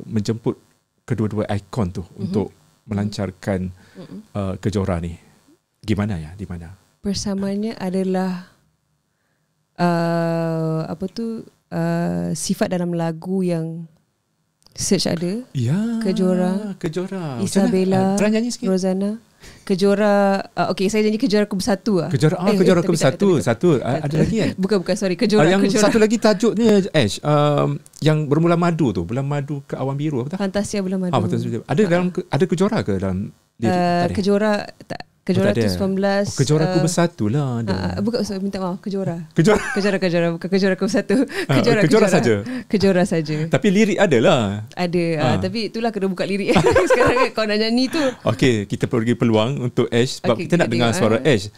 Speaker 2: menjemput kedua-dua ikon tu untuk melancarkan Kejora ni. Gimana ya? Di mana?
Speaker 3: Persamanya adalah sifat dalam lagu yang Search ada.
Speaker 2: Ya.
Speaker 3: Kejora.
Speaker 2: Kejora.
Speaker 3: Isabella.
Speaker 2: Pernah nyanyi sikit?
Speaker 3: Rosanna. Kejora okay, saya janji Kejora Ku Bersatu lah.
Speaker 2: Kejora Ku Bersatu. Satu ada lagi kan?
Speaker 3: Bukan sorry, Kejora.
Speaker 2: Yang satu lagi tajuknya Ash, yang bermula madu tu, Bulan Madu ke Awan Biru apa tak?
Speaker 3: Fantasia Bulan Madu.
Speaker 2: Betul. Ada Kejora ke dalam lirik?
Speaker 3: Kejora tak. Kejora tu 19
Speaker 2: Kejora Ku Bersatu lah ada.
Speaker 3: Bukan, minta maaf, Kejora.
Speaker 2: Kejora
Speaker 3: Bukan Kejora Ku Bersatu.
Speaker 2: Kejora saja.
Speaker 3: Kejora saja.
Speaker 2: Tapi lirik ada lah.
Speaker 3: Ada. Tapi itulah kena buka lirik. Sekarang kan kau nak nyanyi tu.
Speaker 2: Okay, kita bagi peluang untuk Ash sebab kita nak dengar suara Ash.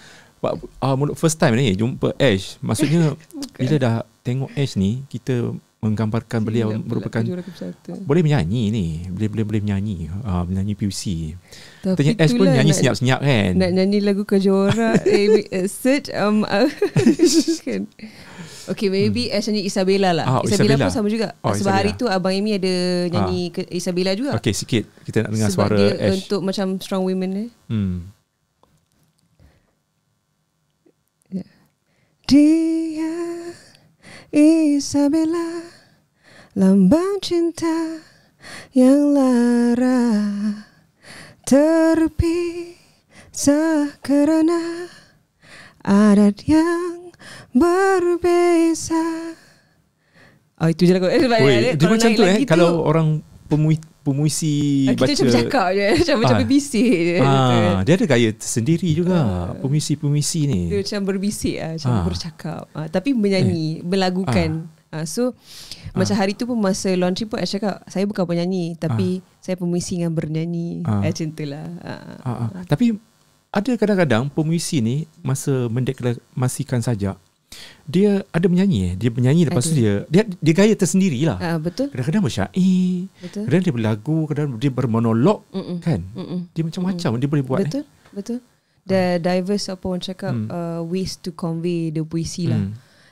Speaker 2: First time ni jumpa Ash. Maksudnya bila dah tengok Ash ni, kita menggambarkan beliau merupakan boleh menyanyi ni, boleh menyanyi, menyanyi puisi. Tanya Ash pun nyanyi senyap-senyap kan.
Speaker 3: Nak nyanyi lagu Kejora search kan. Okay, maybe Ash nyanyi Isabella lah. Isabella pun sama juga. Sebab hari tu Abang Amy ada nyanyi Isabella juga.
Speaker 2: Okay, sikit kita nak dengar
Speaker 3: sebab
Speaker 2: suara
Speaker 3: dia
Speaker 2: Ash.
Speaker 3: untuk macam strong women ni. Dia Isabella, lambang cinta yang lara, terpisah kerana adat yang berbeza. Itu je lagu.
Speaker 2: Dia macam tu kalau orang pemuisi
Speaker 3: kita
Speaker 2: baca,
Speaker 3: macam cakap je, macam berbisik je.
Speaker 2: Dia ada gaya tersendiri juga, pemuisi-pemuisi ni.
Speaker 3: Dia macam berbisik macam bercakap, tapi menyanyi, berlagukan. So macam hari tu pun masa launching pun saya cakap, saya bukan penyanyi tapi saya pemuisi dengan bernyanyi. Macam tu lah.
Speaker 2: Tapi ada kadang-kadang pemuisi ni masa mendeklarasikan sajak, dia ada menyanyi. Dia menyanyi lepas tu dia gaya tersendiri lah.
Speaker 3: Betul.
Speaker 2: Kadang-kadang bersyair, kadang dia berlagu, kadang dia bermonolog. Kan. Dia macam-macam dia boleh buat.
Speaker 3: Betul. The diverse apa orang cakap ways to convey the puisi lah.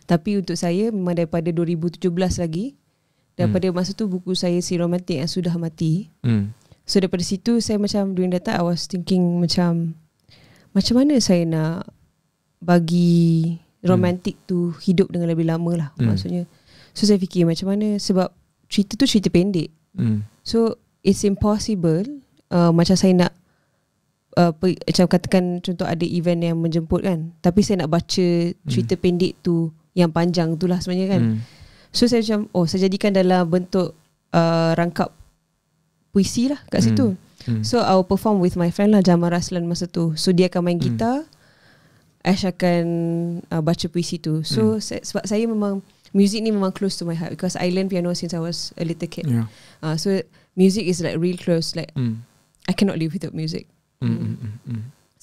Speaker 3: Tapi untuk saya memang daripada 2017 lagi, daripada masa tu buku saya Si Romantik yang Sudah Mati. So daripada situ saya macam during that time I was thinking macam mana saya nak bagi romantik tu hidup dengan lebih lama lah, maksudnya. So saya fikir macam mana, sebab cerita tu cerita pendek. So it's impossible macam saya nak macam katakan contoh ada event yang menjemput kan, tapi saya nak baca cerita pendek tu yang panjang tu lah sebenarnya kan. So saya macam saya jadikan dalam bentuk rangkap puisi lah kat situ. So I will perform with my friend lah, Jamal Raslan masa tu. So dia akan main gitar, Ash akan baca puisi tu. So sebab saya memang music ni memang close to my heart because I learn piano since I was a little kid. So music is like real close, like I cannot live without music.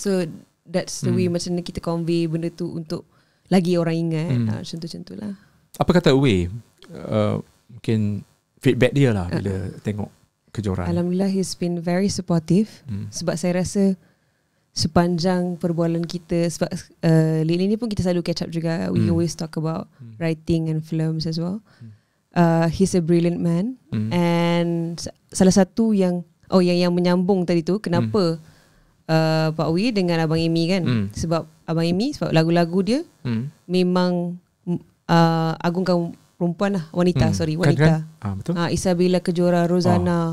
Speaker 3: So that's the way macam kita convey benda tu untuk lagi orang ingat. Macam tu lah.
Speaker 2: Apa kata Away? Mungkin feedback dia lah bila tengok kejuaraan.
Speaker 3: Alhamdulillah he's been very supportive. Sebab saya rasa sepanjang perbualan kita, sebab lately ni pun kita selalu catch up juga. We always talk about writing and films as well. He's a brilliant man. And salah satu yang menyambung tadi tu, kenapa Pak Wi dengan Abang Amy kan, sebab Abang Amy, sebab lagu-lagu dia memang agungkan perempuan lah, wanita.
Speaker 2: Kan? Betul.
Speaker 3: Isabella Kejora, Rozana.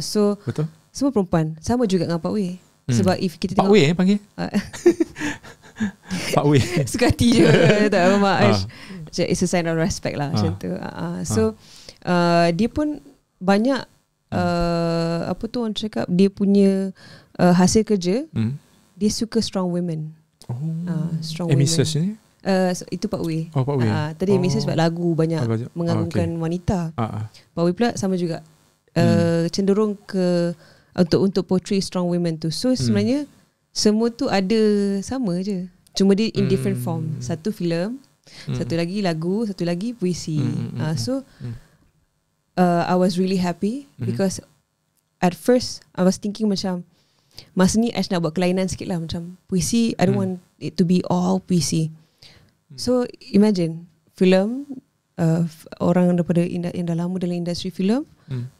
Speaker 3: So betul. Semua perempuan. Sama juga dengan Pak Wi. Sebab if kita tengok
Speaker 2: Pak Wi panggil Pak Wi
Speaker 3: suka hati je. Tak Mak. It's a sign of respect lah macam tu. So dia pun banyak apa tu orang cakap, dia punya hasil kerja, dia suka strong women. Strong women.
Speaker 2: Mrs ni?
Speaker 3: Itu Pak Wi.
Speaker 2: Pak Wi.
Speaker 3: Tadi Mrs sebab lagu banyak mengagumkan wanita. Pak Wi pula sama juga. Cenderung ke untuk portray strong women tu. So sebenarnya semua tu ada sama je, cuma dia in different form. Satu filem, satu lagi lagu, satu lagi puisi. So I was really happy because at first I was thinking macam masa ni Ash nak buat kelainan sikit lah, macam puisi I don't want it to be all puisi. So imagine filem, orang daripada yang dah lama dalam industri filem,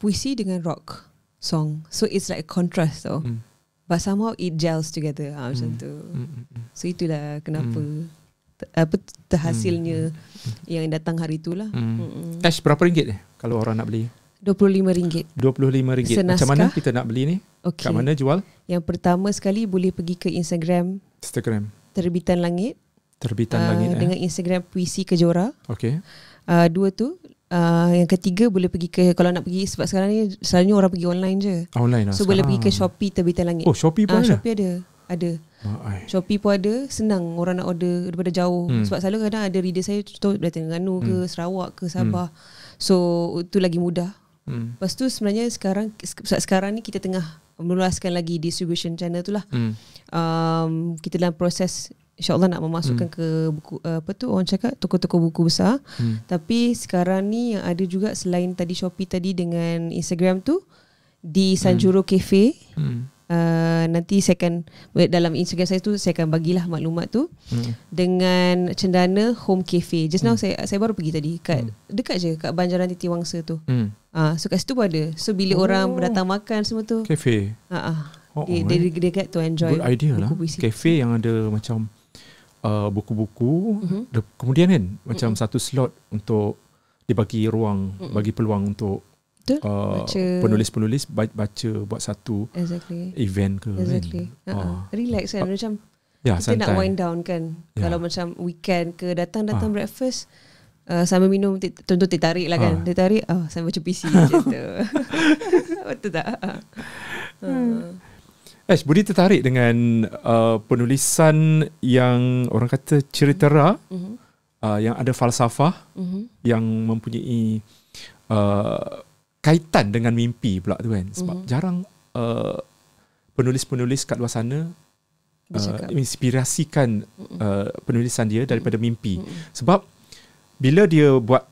Speaker 3: puisi dengan rock song. So it's like a contrast tau. But somehow it gels together. Macam tu. So itulah kenapa terhasilnya yang datang hari tu lah.
Speaker 2: Ash berapa ringgit kalau orang nak beli?
Speaker 3: RM25.
Speaker 2: RM25. Macam
Speaker 3: Senaskah.
Speaker 2: mana kita nak beli ni?
Speaker 3: Okay.
Speaker 2: Kat mana jual?
Speaker 3: Yang pertama sekali boleh pergi ke Instagram
Speaker 2: Instagram.
Speaker 3: Terbitan Langit.
Speaker 2: Terbitan Langit.
Speaker 3: Dengan Instagram Puisi Kejora.
Speaker 2: Okay.
Speaker 3: Dua tu. Yang ketiga boleh pergi ke, kalau nak pergi, sebab sekarang ni selalunya orang pergi online je.
Speaker 2: Online lah
Speaker 3: So boleh pergi ke Shopee Terbitan Langit.
Speaker 2: Oh, Shopee pun ada?
Speaker 3: Shopee ada.
Speaker 2: Ai.
Speaker 3: Shopee pun ada. Senang orang nak order daripada jauh. Sebab selalu kadang ada reader saya contoh dari Terengganu ke Sarawak ke Sabah. So itu lagi mudah. Lepas tu sebenarnya sekarang ni kita tengah meluaskan lagi distribution channel tu lah. Kita dalam proses InsyaAllah nak memasukkan ke buku, orang cakap toko-toko buku besar. Tapi sekarang ni yang ada juga selain tadi Shopee tadi dengan Instagram tu, di Sanjuro Cafe. Nanti saya akan, dalam Instagram saya tu saya akan bagilah maklumat tu. Dengan Cendana Home Cafe. Just now saya baru pergi tadi kat dekat je kat Banjaran Titiwangsa tu. So kat situ pun ada. So bila orang datang makan semua tu,
Speaker 2: Cafe.
Speaker 3: dia get to enjoy.
Speaker 2: Good idea lah. Cafe yang ada macam buku-buku. Kemudian kan macam satu slot untuk dibagi ruang, bagi peluang untuk penulis-penulis baca buat satu event ke kan.
Speaker 3: Relax kan, macam
Speaker 2: ya,
Speaker 3: kita
Speaker 2: santai.
Speaker 3: nak wind down kan. Kalau macam weekend ke datang breakfast sambil minum contoh teh tarik lah kan. Teh tarik sambil baca PC macam tu. Betul tak?
Speaker 2: Ash, Budi tertarik dengan penulisan yang orang kata ceritera, yang ada falsafah, yang mempunyai kaitan dengan mimpi pula tu kan. Sebab jarang penulis-penulis kat luar sana menginspirasikan penulisan dia daripada mimpi. Sebab bila dia buat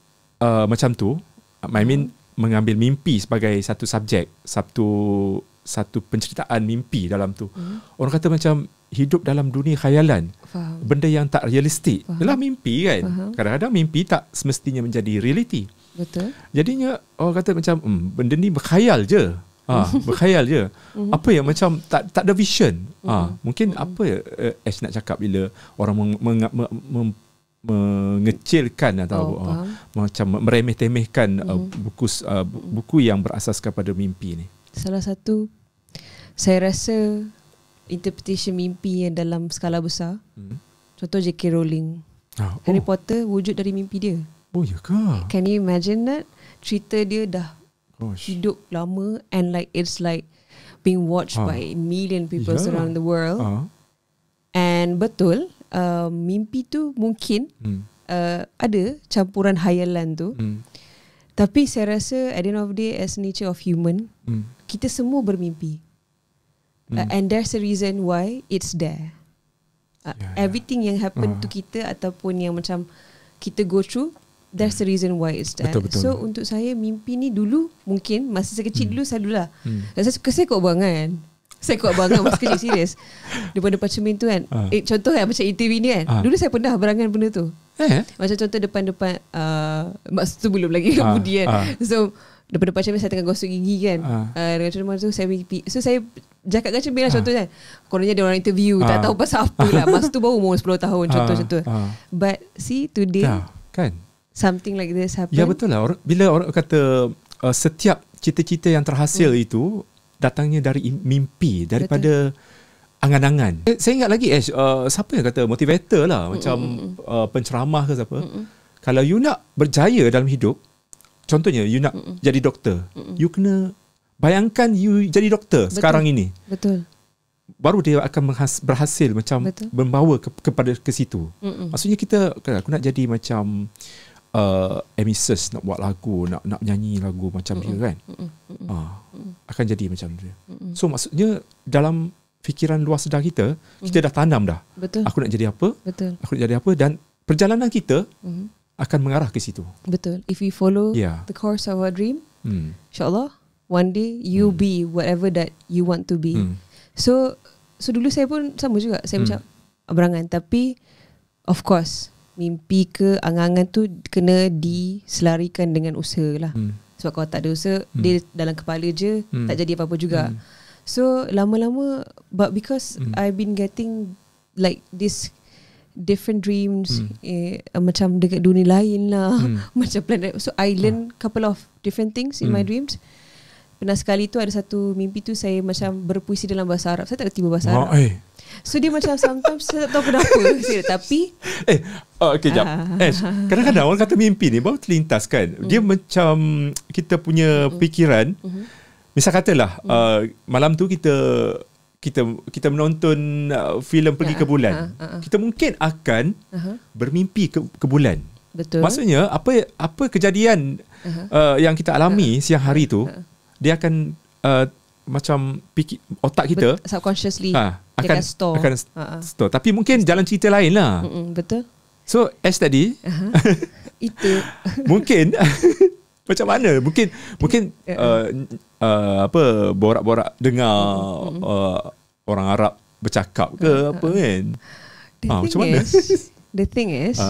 Speaker 2: macam tu, I mean mengambil mimpi sebagai satu subjek, satu penceritaan mimpi dalam tu. Orang kata macam hidup dalam dunia khayalan.
Speaker 3: Faham.
Speaker 2: Benda yang tak realistik. Ialah mimpi kan.
Speaker 3: Faham.
Speaker 2: Kadang-kadang mimpi tak semestinya menjadi realiti.
Speaker 3: Betul.
Speaker 2: Jadinya orang kata macam benda ni berkhayal je. Berkhayal je. Apa yang macam tak ada vision. Mungkin apa Ash nak cakap bila orang mengecilkan atau macam meremeh-temehkan buku yang berasaskan pada mimpi ni.
Speaker 3: Salah satu saya rasa interpretation mimpi yang dalam skala besar. Contoh J.K. Rowling. Harry Potter wujud dari mimpi dia.
Speaker 2: Oh ya ke?
Speaker 3: Can you imagine that? Cerita dia dah hidup lama and like it's like being watched by million people around the world. And betul, mimpi tu mungkin ada campuran hayalan tu. Tapi saya rasa at the end of the day, as nature of human, kita semua bermimpi. And there's a reason why it's there. Everything yang happen to kita ataupun yang macam kita go through, there's the reason why it's there.
Speaker 2: Betul.
Speaker 3: So untuk saya mimpi ni dulu mungkin masa saya kecil dulu selalulah. Saya kuat bangan. Saya kuat bangan masa kecil, serius. Depan-depan cermin tu kan. Contoh kan macam ITV ni kan. Dulu saya pernah berangan benda tu. Macam contoh depan-depan masa tu belum lagi kemudian. So depan-depan cermin saya tengah gosok gigi kan. Dengan cermin tu saya mimpi. So saya cakap dengan cermin lah contoh kan. Kononnya dia orang interview, tak tahu pasal apa lah. Masa tu baru umur 10 tahun contoh. But see today
Speaker 2: kan,
Speaker 3: something like this happen.
Speaker 2: ya betul lah. Bila orang kata setiap cita-cita yang terhasil itu datangnya dari mimpi, daripada angan-angan. Saya ingat lagi Ash, siapa yang kata motivator lah, macam penceramah ke siapa. Kalau you nak berjaya dalam hidup, contohnya you nak jadi doktor, you kena bayangkan you jadi doktor sekarang ini.
Speaker 3: Betul.
Speaker 2: Baru dia akan berhasil macam membawa kepada ke situ. Maksudnya aku nak jadi macam Amisus, nak buat lagu, nak nyanyi lagu macam dia kan. Akan jadi macam dia. So maksudnya dalam fikiran luar sedar kita, kita dah tanam dah.
Speaker 3: Betul.
Speaker 2: Aku nak jadi apa?
Speaker 3: Betul.
Speaker 2: Aku nak jadi apa, dan perjalanan kita akan mengarah ke situ.
Speaker 3: Betul. If we follow the course of our dream, insyaAllah one day you be whatever that you want to be. So dulu saya pun sama juga. Saya macam berangan, tapi of course mimpi ke angan-angan tu kena diselarikan dengan usaha lah. Sebab kalau tak ada usaha, dia dalam kepala je, tak jadi apa-apa juga. So lama-lama, but because I've been getting like this different dreams, macam dekat dunia lain lah, macam planet. So I learn couple of different things in my dreams. Pernah sekali tu ada satu mimpi tu saya macam berpuisi dalam bahasa Arab. Saya tak reti berbahasa Arab. So dia macam sometimes saya tak tahu kenapa. Tapi
Speaker 2: okay, jap. Kadang-kadang orang kata mimpi ni baru terlintas kan. Dia macam kita punya fikiran. Misal katalah malam tu kita menonton filem Pergi ke Bulan. Kita mungkin akan bermimpi ke bulan.
Speaker 3: Betul.
Speaker 2: Maksudnya apa kejadian yang kita alami siang hari tu, dia akan macam otak kita
Speaker 3: subconsciously
Speaker 2: akan store. Tapi mungkin jalan cerita lain lah.
Speaker 3: Betul.
Speaker 2: So Ash tadi
Speaker 3: itu
Speaker 2: mungkin macam mana? Mungkin borak-borak dengar orang Arab bercakap ke apa kan? Macam mana?
Speaker 3: The thing is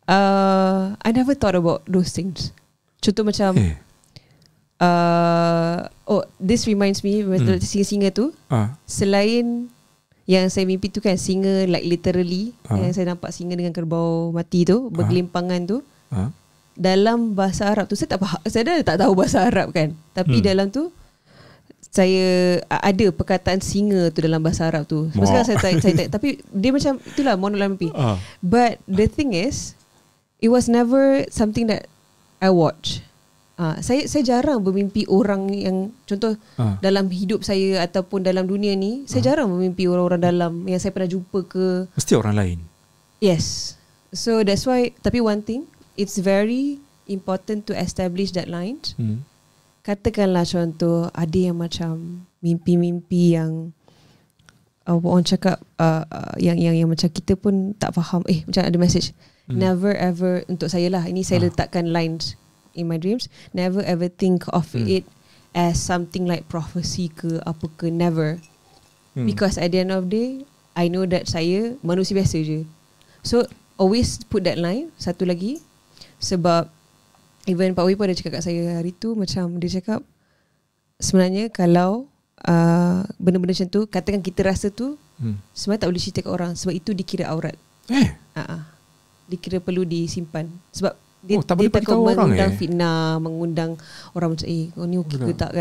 Speaker 3: I never thought about those things. Contoh macam this reminds me singa-singa tu, selain yang saya mimpi tu kan, singa like literally, yang saya nampak singa dengan kerbau mati tu bergelimpangan tu, dalam bahasa Arab tu saya dah tak tahu bahasa Arab kan, tapi dalam tu saya ada perkataan singa tu dalam bahasa Arab tu. Sekarang saya tapi dia macam itulah monolog mimpi. But the thing is, it was never something that I watch. Saya jarang bermimpi orang yang contoh dalam hidup saya ataupun dalam dunia ni, saya jarang bermimpi orang-orang dalam yang saya pernah jumpa ke.
Speaker 2: Mesti orang lain.
Speaker 3: Yes. So that's why, tapi one thing, it's very important to establish that line. Katakanlah contoh ada yang macam mimpi-mimpi yang orang cakap yang macam kita pun tak faham, macam ada message. Never ever, untuk saya lah, ini saya letakkan lines in my dreams, never ever think of it as something like prophecy ke apa ke, never. Because at the end of the day, I know that saya manusia biasa je. So always put that line. Satu lagi, sebab even Pak Wee pun ada cakap kat saya hari tu, macam dia cakap sebenarnya kalau benda-benda macam tu, katakan kita rasa tu, sebenarnya tak boleh cerita kat orang, sebab itu dikira aurat. Dikira perlu disimpan. Sebab dia takut mengundang fitnah, mengundang orang macam kau ni okey ke tak,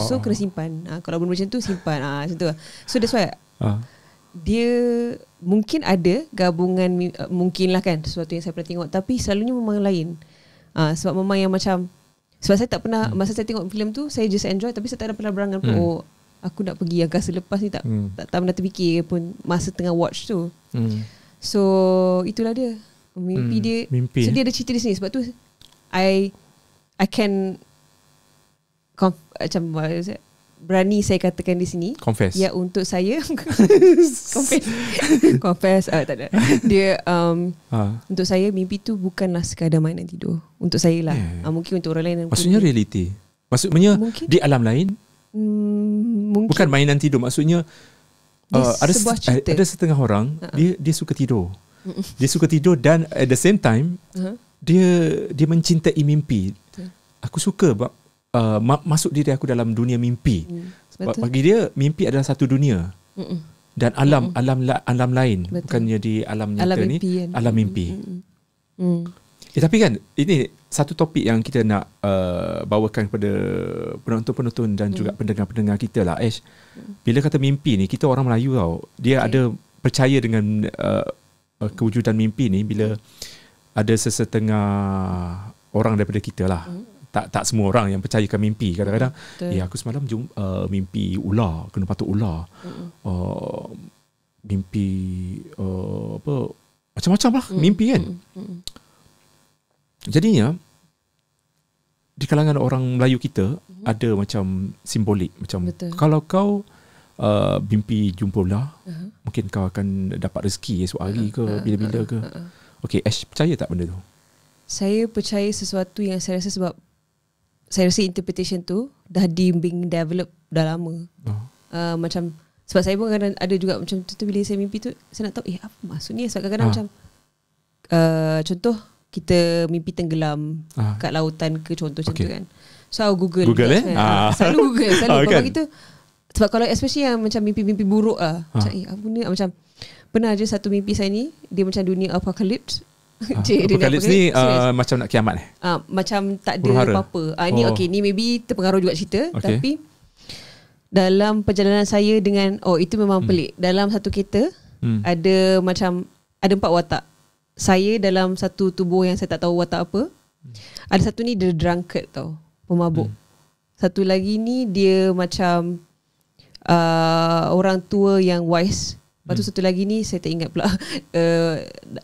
Speaker 3: so kena simpan. Kalau benda macam tu simpan, macam tu. So that's why dia mungkin ada gabungan, mungkin lah kan, sesuatu yang saya pernah tengok, tapi selalunya memang lain. Sebab memang yang macam, sebab saya tak pernah, masa saya tengok filem tu saya just enjoy, tapi saya tak ada pernah berangan pun aku nak pergi angkasa lepas ni, tak pernah terfikir pun masa tengah watch tu. So itulah dia mimpi dia. So dia ada cerita di sini, sebab tu I can macam berani saya katakan di sini,
Speaker 2: confess.
Speaker 3: Ya, untuk saya confess tak ada. Dia untuk saya mimpi tu bukanlah sekadar mainan tidur. Untuk saya lah. Mungkin untuk orang lain
Speaker 2: maksudnya reality. Maksudnya mungkin di alam lain.
Speaker 3: Mungkin.
Speaker 2: Bukan mainan tidur. Maksudnya ada setengah orang dia suka tidur. Dia suka tidur dan at the same time dia mencintai mimpi. Aku suka masuk diri aku dalam dunia mimpi. Sebab bagi dia mimpi adalah satu dunia. Dan alam lain. Betul. Bukannya di alam nyata ni, alam mimpi. Tapi kan ini satu topik yang kita nak bawakan kepada penonton-penonton dan juga pendengar-pendengar kita lah, Ash. Bila kata mimpi ni, kita orang Melayu tau, dia ada percaya dengan kewujudan mimpi ni bila ada sesetengah orang daripada kita lah. Tak semua orang yang percayakan mimpi. Kadang-kadang aku semalam mimpi ular, kena patuk ular. Mimpi apa, macam-macam lah mimpi kan. Jadinya di kalangan orang Melayu kita ada macam simbolik, macam kalau kau mimpi jumpa ular, mungkin kau akan dapat rezeki esok hari ke bila-bila ke. Okay, Ash percaya tak benda tu?
Speaker 3: Saya percaya sesuatu yang saya rasa, sebab saya rasa interpretation tu dah being develop dah lama. Macam sebab saya pun kadang ada juga macam tu, bila saya mimpi tu saya nak tahu apa maksudnya. Sebab kadang-kadang macam contoh kita mimpi tenggelam kat lautan ke, contoh macam tu kan. So Google selalu Google selalu kan? Gitu. Sebab kalau especially yang macam mimpi-mimpi buruk macam apa ni, macam Pernah je satu mimpi saya ni, dia macam dunia apocalypse.
Speaker 2: Apocalypse ni macam nak kiamat
Speaker 3: macam tak ada
Speaker 2: Huru-hara.
Speaker 3: apa-apa. Ni okay, ni maybe terpengaruh juga cerita, tapi dalam perjalanan saya dengan itu memang pelik. Dalam satu kereta ada 4 watak. Saya dalam satu tubuh yang saya tak tahu watak apa. Ada satu ni dia drunkard tau, pemabuk. Satu lagi ni dia macam orang tua yang wise. Lepas tu satu lagi ni saya tak ingat pula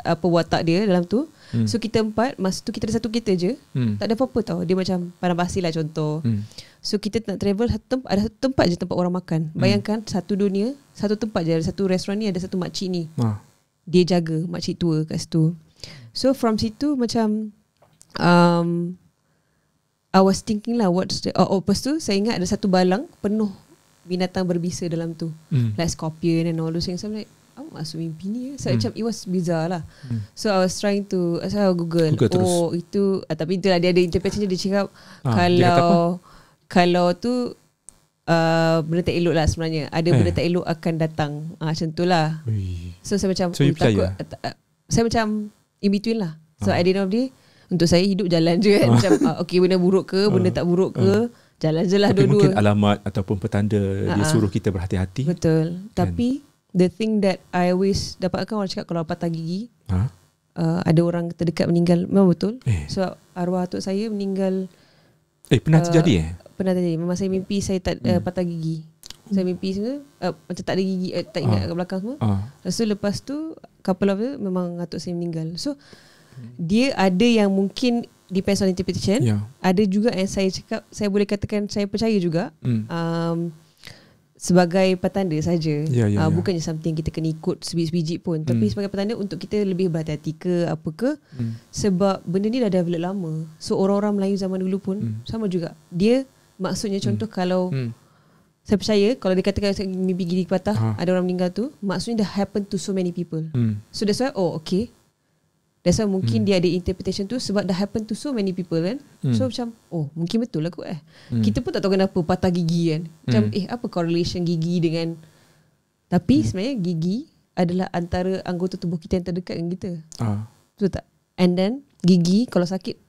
Speaker 3: apa watak dia dalam tu. So kita 4, masa tu kita ada satu kereta je. Tak ada apa-apa tau. Dia macam padang pasir lah contoh. So kita nak travel ada satu tempat je tempat orang makan. Bayangkan satu dunia, satu tempat je. Ada satu restoran ni, ada satu makcik ni. Dia jaga makcik tua kat situ. So from situ macam I was thinking lah what's the lepas tu saya ingat ada satu balang penuh binatang berbisa dalam tu, like scorpion and all those things. I'm like, masuk mimpi ni. So macam it was bizarre lah. So I was trying to Google terus. Itu tapi itulah dia ada interpretation. Dia cakap kalau tu benda tak elok lah sebenarnya. Ada benda tak elok akan datang, macam tu lah. So saya macam takut. Saya macam in between lah. So at the end of the day, untuk saya hidup jalan je kan. Macam okay, benda buruk ke, benda tak buruk ke, jalan je lah dua-dua.
Speaker 2: Mungkin alamat ataupun petanda dia suruh kita berhati-hati.
Speaker 3: Betul. Kan? Tapi the thing that I always dapatkan, orang cakap kalau patah gigi, ada orang terdekat meninggal. Memang betul. So arwah atuk saya meninggal.
Speaker 2: Pernah terjadi
Speaker 3: Pernah terjadi. Memang saya mimpi saya tak patah gigi. Saya mimpi semua macam tak ada gigi, tak ingat kat belakang semua. So lepas tu couple of dia memang atuk saya meninggal. So dia ada yang mungkin depends on interpretation. Ada juga yang saya cakap, saya boleh katakan saya percaya juga sebagai petanda saja. Bukannya something kita kena ikut sebiji-biji pun, tapi sebagai petanda untuk kita lebih berhati-hati ke apa ke. Sebab benda ni dah develop lama. So orang-orang Melayu zaman dulu pun sama juga. Dia maksudnya contoh kalau saya percaya kalau dia katakan mimpi gigi patah, ada orang meninggal tu, maksudnya dah happen to so many people. So that's why okay, that's why mungkin dia ada interpretation tu sebab dah happen to so many people kan. So macam mungkin betul lah kot kita pun tak tahu kenapa patah gigi kan. Macam apa correlation gigi dengan, tapi sebenarnya gigi adalah antara anggota tubuh kita yang terdekat dengan kita. Betul tak? And then gigi kalau sakit.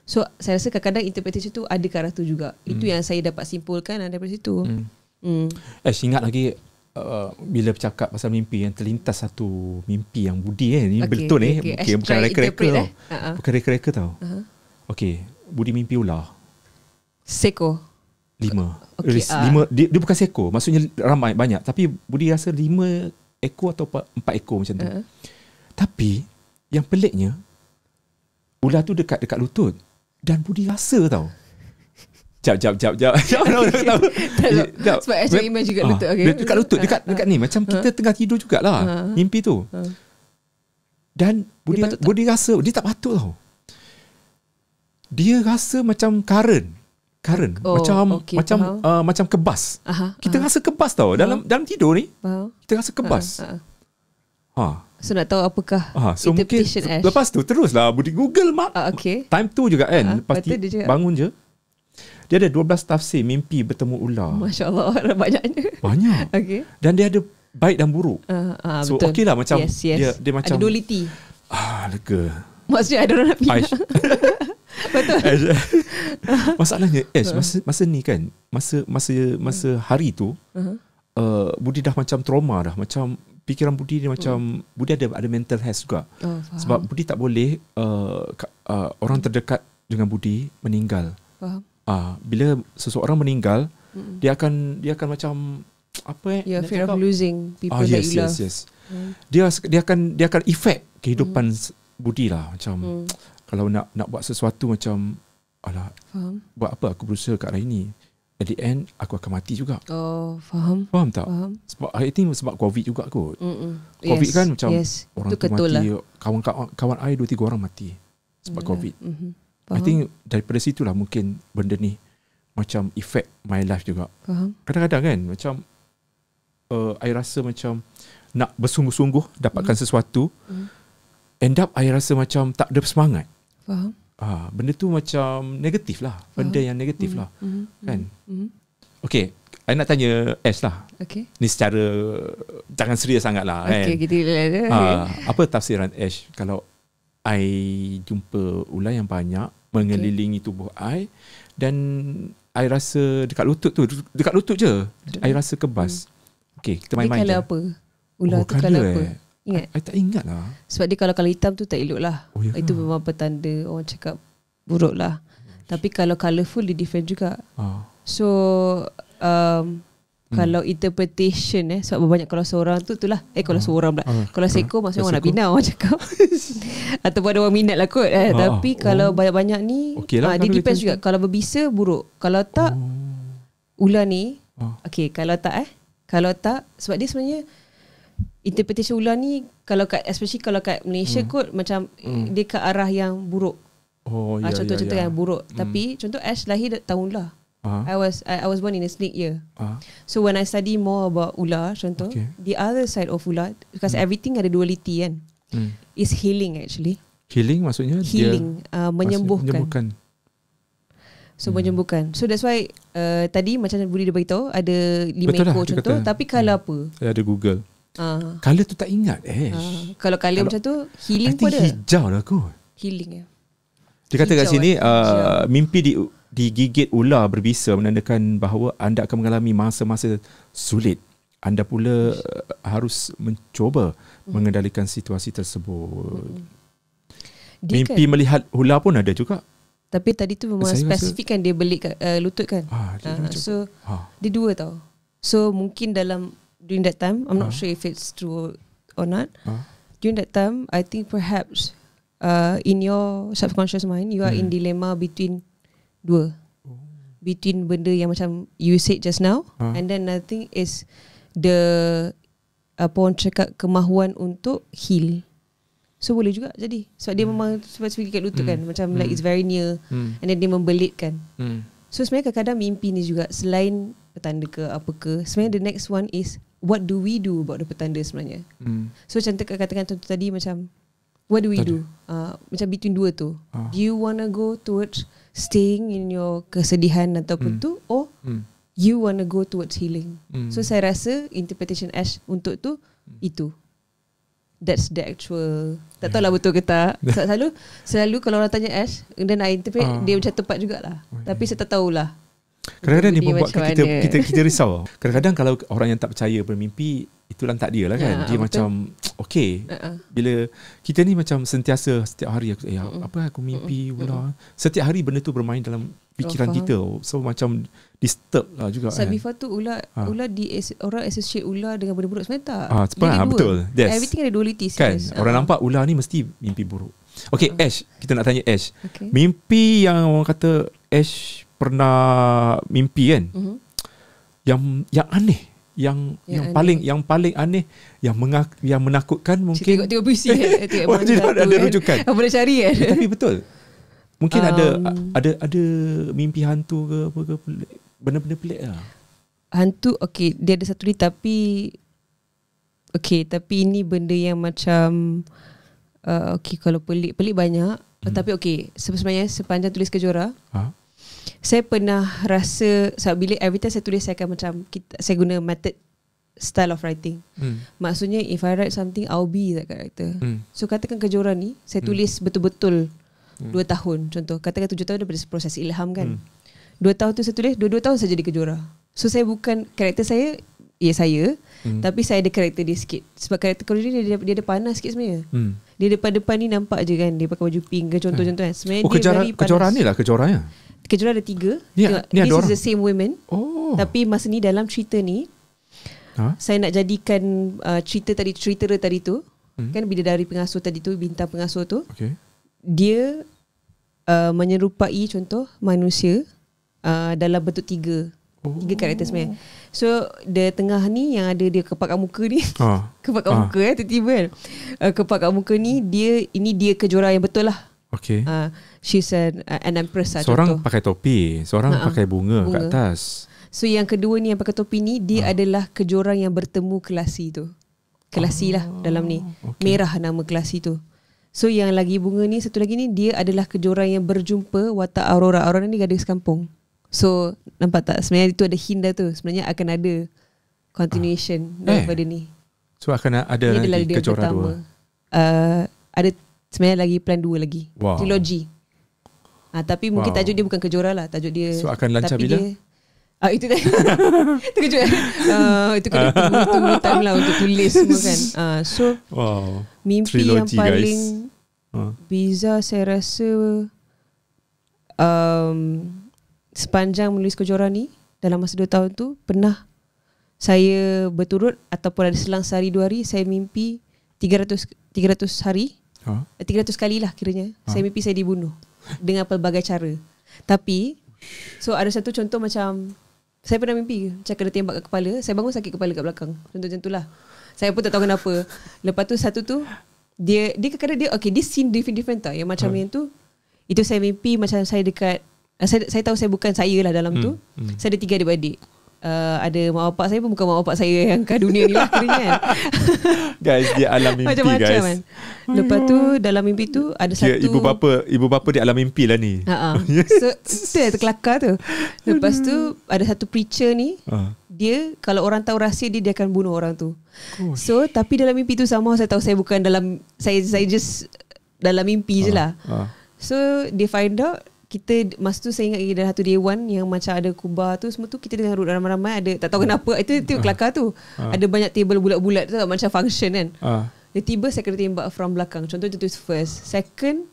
Speaker 3: So saya rasa kadang-kadang interpretation tu ada ke arah tu juga. Itu yang saya dapat simpulkan daripada situ.
Speaker 2: Ingat lagi bila bercakap pasal mimpi, yang terlintas satu mimpi yang Budi ni betul bukan reka-reka tau. Bukan reka-reka tau. Okay, Budi mimpi ular.
Speaker 3: Seko
Speaker 2: 5. Dia bukan seko, maksudnya ramai banyak, tapi Budi rasa 5 ekor atau 4 ekor macam tu. Tapi yang peliknya, ular tu dekat lutut dan Budi rasa tau. Jap.
Speaker 3: Sebab actually image juga lutut.
Speaker 2: Dekat lutut, dekat ni. Macam kita tengah tidur jugalah mimpi tu. Dan Budi rasa, dia tak patut tau. Dia rasa macam current. Macam kebas. Kita rasa kebas tau. Dalam tidur ni, kita rasa kebas.
Speaker 3: So nak tahu apakah
Speaker 2: so interpretation mungkin, lepas tu teruslah Budi Google Map. Time tu juga kan. Lepas bangun je, dia ada 12 tafsir mimpi bertemu ular.
Speaker 3: Masya Allah, banyaknya.
Speaker 2: Banyak. Dan dia ada baik dan buruk. So
Speaker 3: betul.
Speaker 2: Okey lah macam
Speaker 3: yes.
Speaker 2: Dia macam
Speaker 3: ada duality.
Speaker 2: Lega.
Speaker 3: Maksudnya ada orang nak pindah. Betul.
Speaker 2: Masalahnya masa ni kan, masa hari tu Budi dah macam trauma dah. Macam fikiran Budi dia macam Budi ada mental health juga. Sebab Budi tak boleh orang terdekat dengan Budi meninggal.
Speaker 3: Faham.
Speaker 2: Bila seseorang meninggal, dia akan macam apa
Speaker 3: fear of losing people that you love.
Speaker 2: Yes. Dia akan efek kehidupan Budi lah. Macam kalau nak buat sesuatu macam alah, buat apa aku berusaha kat hari ni, at the end aku akan mati juga. Faham tak? Sebab I think sebab COVID juga kot. COVID kan macam orang tu mati lah. Kawan I 2-3 orang mati sebab COVID. I think daripada situlah mungkin benda ni macam affect my life juga. Kadang-kadang kan macam I rasa macam nak bersungguh-sungguh dapatkan sesuatu, end up I rasa macam tak ada semangat. Benda tu macam negatif lah. Benda yang negatif lah. Kan? Okay, I nak tanya Ash lah.
Speaker 3: Okay.
Speaker 2: Ni secara jangan serius sangat lah kan.
Speaker 3: Okay, gitu lah.
Speaker 2: Apa tafsiran Ash kalau I jumpa ular yang banyak mengelilingi tubuh I dan I rasa dekat lutut je I rasa kebas. Okay, kita main-main je.
Speaker 3: Dia colour apa? Ular tu colour apa? Ingat?
Speaker 2: I tak ingat lah.
Speaker 3: Sebab dia kalau hitam tu tak elok lah. Itu memang petanda orang cakap buruk lah. Tapi kalau colourful dia different juga. So kalau interpretation sebab banyak kalau seorang tu itulah kalau seorang pula kalau seekor maksudnya orang nak bina orang cakap ataupun ada orang minat lah kot tapi kalau banyak-banyak ni dia depends juga. Kalau berbisa buruk, kalau tak ular ni kalau tak sebab dia sebenarnya interpretation ular ni kalau especially kalau kat Malaysia kot macam dia ke arah yang buruk. Contoh-contoh yang buruk. Tapi contoh Ash lahir tahun ular. I was born in a snake year. So when I study more about ular, contoh, the other side of ular, because everything ada duality kan, is healing actually.
Speaker 2: Healing maksudnya?
Speaker 3: Healing, menyembuhkan. So menyembuhkan. So that's why tadi macam Budi dia beritahu ada 5 ekor contoh, tapi colour apa?
Speaker 2: Saya ada Google. Colour tu tak ingat
Speaker 3: Kalau colour macam tu, healing pun ada.
Speaker 2: Hijau lah kot.
Speaker 3: Healing
Speaker 2: Dia kata kat sini mimpi digigit ular berbisa menandakan bahawa anda akan mengalami masa-masa sulit. Anda pula harus mencuba mengendalikan situasi tersebut. Mimpi melihat ular pun ada juga.
Speaker 3: Tapi tadi tu memang spesifik kan dia belik kat lutut kan. So dia dua tau. So mungkin during that time, I'm not sure if it's true or not. During that time, I think perhaps in your subconscious mind, you are in dilemma between between benda yang macam you said just now, and then another thing is the orang cakap kemahuan untuk heal. So boleh juga jadi sebab dia memang spesifik kat lutut kan, macam like it's very near, and then dia membelitkan. So sebenarnya kadang-kadang mimpi ni juga selain petanda ke apa ke, sebenarnya the next one is what do we do about the petanda sebenarnya. So macam katakan contoh tadi macam what do we do? Macam between dua tu. Do you want to go towards staying in your kesedihan ataupun tu, or you want to go towards healing? So saya rasa interpretation Ash untuk tu itu. That's the actual. Tak tahulah betul ke tak. Selalu kalau orang tanya Ash, then I interpret dia macam tepat jugalah. Tapi saya tak tahulah.
Speaker 2: Kadang-kadang dia membuatkan kita risau. Kadang-kadang kalau orang yang tak percaya bermimpi, itulah tak dia lah kan. Dia betul. Macam bila kita ni macam sentiasa setiap hari apa aku mimpi ular. Setiap hari benda tu bermain dalam fikiran kita. So macam disturb lah juga.
Speaker 3: So before tu ular orang associate ular dengan benda buruk, sebenarnya tak.
Speaker 2: Betul.
Speaker 3: Everything ada duality
Speaker 2: kan. Orang nampak ular ni mesti mimpi buruk. Okay, Ash, kita nak tanya Ash. Mimpi yang orang kata Ash pernah mimpi kan, yang aneh, yang paling aneh, yang menakutkan mungkin.
Speaker 3: Tengok puisi
Speaker 2: ada rujukan.
Speaker 3: Boleh cari kan.
Speaker 2: Tapi betul. Mungkin ada mimpi hantu ke apa ke, benda-benda pelik lah.
Speaker 3: Hantu dia ada satu ni tapi ini benda yang macam kalau pelik banyak. Tapi sebenarnya sepanjang tulis kejora, saya pernah rasa sebab bila every time saya tulis, saya akan macam saya guna method style of writing. Maksudnya if I write something, I'll be that character. So katakan kejora ni saya tulis betul-betul 2 tahun. Contoh katakan 7 tahun daripada proses ilham kan. 2 tahun tu saya tulis 2 tahun saya jadi kejora. So saya bukan karakter saya, saya tapi saya ada karakter dia sikit. Sebab karakter kejora ni dia ada panas sikit sebenarnya. Dia depan-depan ni nampak je kan, dia pakai baju pink ke contoh-contoh kan. Sebenarnya dia very panas.
Speaker 2: Kejora ni lah kejoranya.
Speaker 3: Kejora ada 3. This is the same women. Tapi masa ni dalam cerita ni saya nak jadikan cerita tadi tu kan, bidadari pengasuh tadi tu, bintang pengasuh tu, dia menyerupai contoh manusia dalam bentuk 3 karakter sebenarnya. So the tengah ni yang ada dia kepak kat muka ni, kepak kat muka tiba-tiba kan, kepak kat muka ni dia kejora yang betul lah. She's an empress lah.
Speaker 2: Seorang
Speaker 3: contoh
Speaker 2: pakai topi, seorang pakai bunga kat atas.
Speaker 3: So yang kedua ni yang pakai topi ni, dia adalah kejora yang bertemu kelasi tu. Kelasi lah dalam ni. Merah nama kelasi tu. So yang lagi bunga ni, satu lagi ni, dia adalah kejora yang berjumpa watak Aurora. Aurora ni gadis kampung. So nampak tak, sebenarnya itu ada hint dah tu. Sebenarnya akan ada continuation daripada ni.
Speaker 2: So akan ada
Speaker 3: Ni adalah
Speaker 2: lagi
Speaker 3: dia
Speaker 2: Kejora
Speaker 3: pertama.
Speaker 2: 2.
Speaker 3: Ada sebenarnya lagi plan 2 lagi.
Speaker 2: Wow.
Speaker 3: Trilogi. Tapi mungkin
Speaker 2: Wow.
Speaker 3: tajuk dia bukan Kejora lah. Tajuk dia.
Speaker 2: So akan lancar
Speaker 3: tapi
Speaker 2: bila?
Speaker 3: Itu kan terkejut itu kena tunggu time lah untuk tulis semua kan. So
Speaker 2: Wow.
Speaker 3: mimpi
Speaker 2: Trilogy,
Speaker 3: yang paling
Speaker 2: guys.
Speaker 3: bizarre saya rasa sepanjang menulis Kejora ni, dalam masa 2 tahun tu, pernah saya berturut ataupun ada selang sehari 2 hari saya mimpi 300 hari, 300 kali lah kiranya. Saya mimpi saya dibunuh dengan pelbagai cara. Tapi so ada satu contoh macam saya pernah mimpi macam kena tembak kat kepala, saya bangun sakit kepala kat belakang. Contoh macam tu lah. Saya pun tak tahu kenapa. Lepas tu satu tu dia kadang-kadang dia okay, dia scene different tau. Yang macam yang tu, itu saya mimpi macam saya dekat saya tahu saya bukan saya lah dalam tu. Saya ada 3 adik-beradik. Ada mak bapak saya pun bukan mak bapak saya yang kat dunia ni lah kiranya kan.
Speaker 2: Guys, dia alam mimpi
Speaker 3: Macam-macam
Speaker 2: guys.
Speaker 3: kan. Lepas tu dalam mimpi tu ada
Speaker 2: Kira
Speaker 3: satu
Speaker 2: ibu bapa dia alam mimpi lah ni.
Speaker 3: So tu yang terkelakar tu. Lepas tu ada satu preacher ni, dia kalau orang tahu rahsia dia akan bunuh orang tu. So tapi dalam mimpi tu sama saya tahu saya bukan dalam saya just dalam mimpi je lah. So dia find out kita masa tu saya ingat ada satu dewan yang macam ada kubah tu semua tu, kita dengan ramai-ramai ada tak tahu kenapa itu kelakar tu. Ada banyak table bulat-bulat tu macam function kan. Dia tiba saya kena tembak from belakang. Contoh itu first. Second,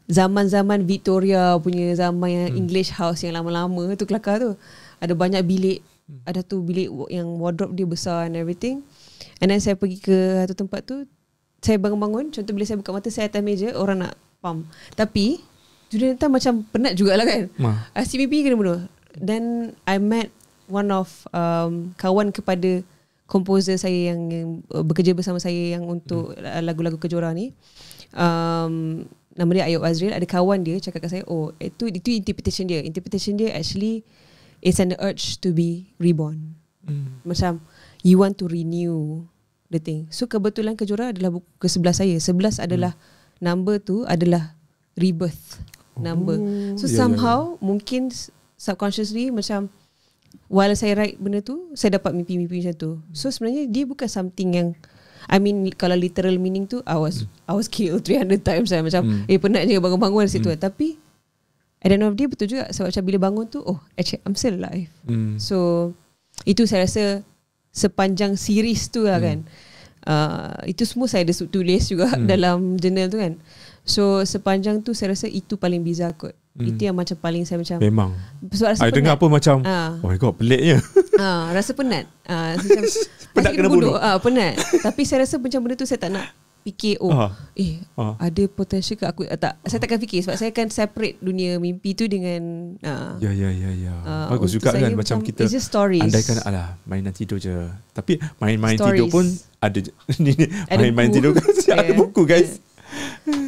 Speaker 3: zaman-zaman Victoria punya zaman yang English house yang lama-lama tu kelakar tu. Ada banyak bilik. Ada tu bilik yang wardrobe dia besar and everything. And then saya pergi ke satu tempat tu, saya bangun-bangun, contoh bila saya buka mata saya atas meja, orang nak pump. Tapi Julian macam penat jugalah kan. Si mimpi kena bunuh. Then I met one of kawan kepada komposer saya yang bekerja bersama saya yang untuk lagu-lagu Kejora ni. Nama dia Ayub Azril. Ada kawan dia cakap kat saya, oh itu interpretation dia. Interpretation dia actually it's an urge to be reborn. Macam you want to renew the thing. So kebetulan Kejora adalah buku ke-11 saya. 11 adalah number tu adalah rebirth number. So somehow mungkin subconsciously macam while saya write benda tu, saya dapat mimpi-mimpi macam tu. So sebenarnya dia bukan something yang I mean kalau literal meaning tu I was killed 300 times lah. Macam penat je bangun-bangun situ kan. Tapi at the end of the day betul juga sebab macam bila bangun tu, oh actually I'm still alive. So itu saya rasa sepanjang series tu lah kan. Itu semua saya ada tulis juga dalam journal tu kan. So sepanjang tu saya rasa itu paling bizarre kot. Itu yang macam paling saya macam
Speaker 2: memang.
Speaker 3: Sebab rasa penat.
Speaker 2: Dengar pun macam oh my god peliknya.
Speaker 3: Rasa penat. Macam
Speaker 2: penat kena bunuh.
Speaker 3: Penat. Tapi saya rasa macam benda tu saya tak nak fikir ada potensi ke aku tak, saya takkan fikir sebab saya akan separate dunia mimpi tu dengan
Speaker 2: Ya. Bagus juga kan macam kita andaikan mainan tidur je. Tapi main-main tidur pun ada main-main tidur kan ada buku guys.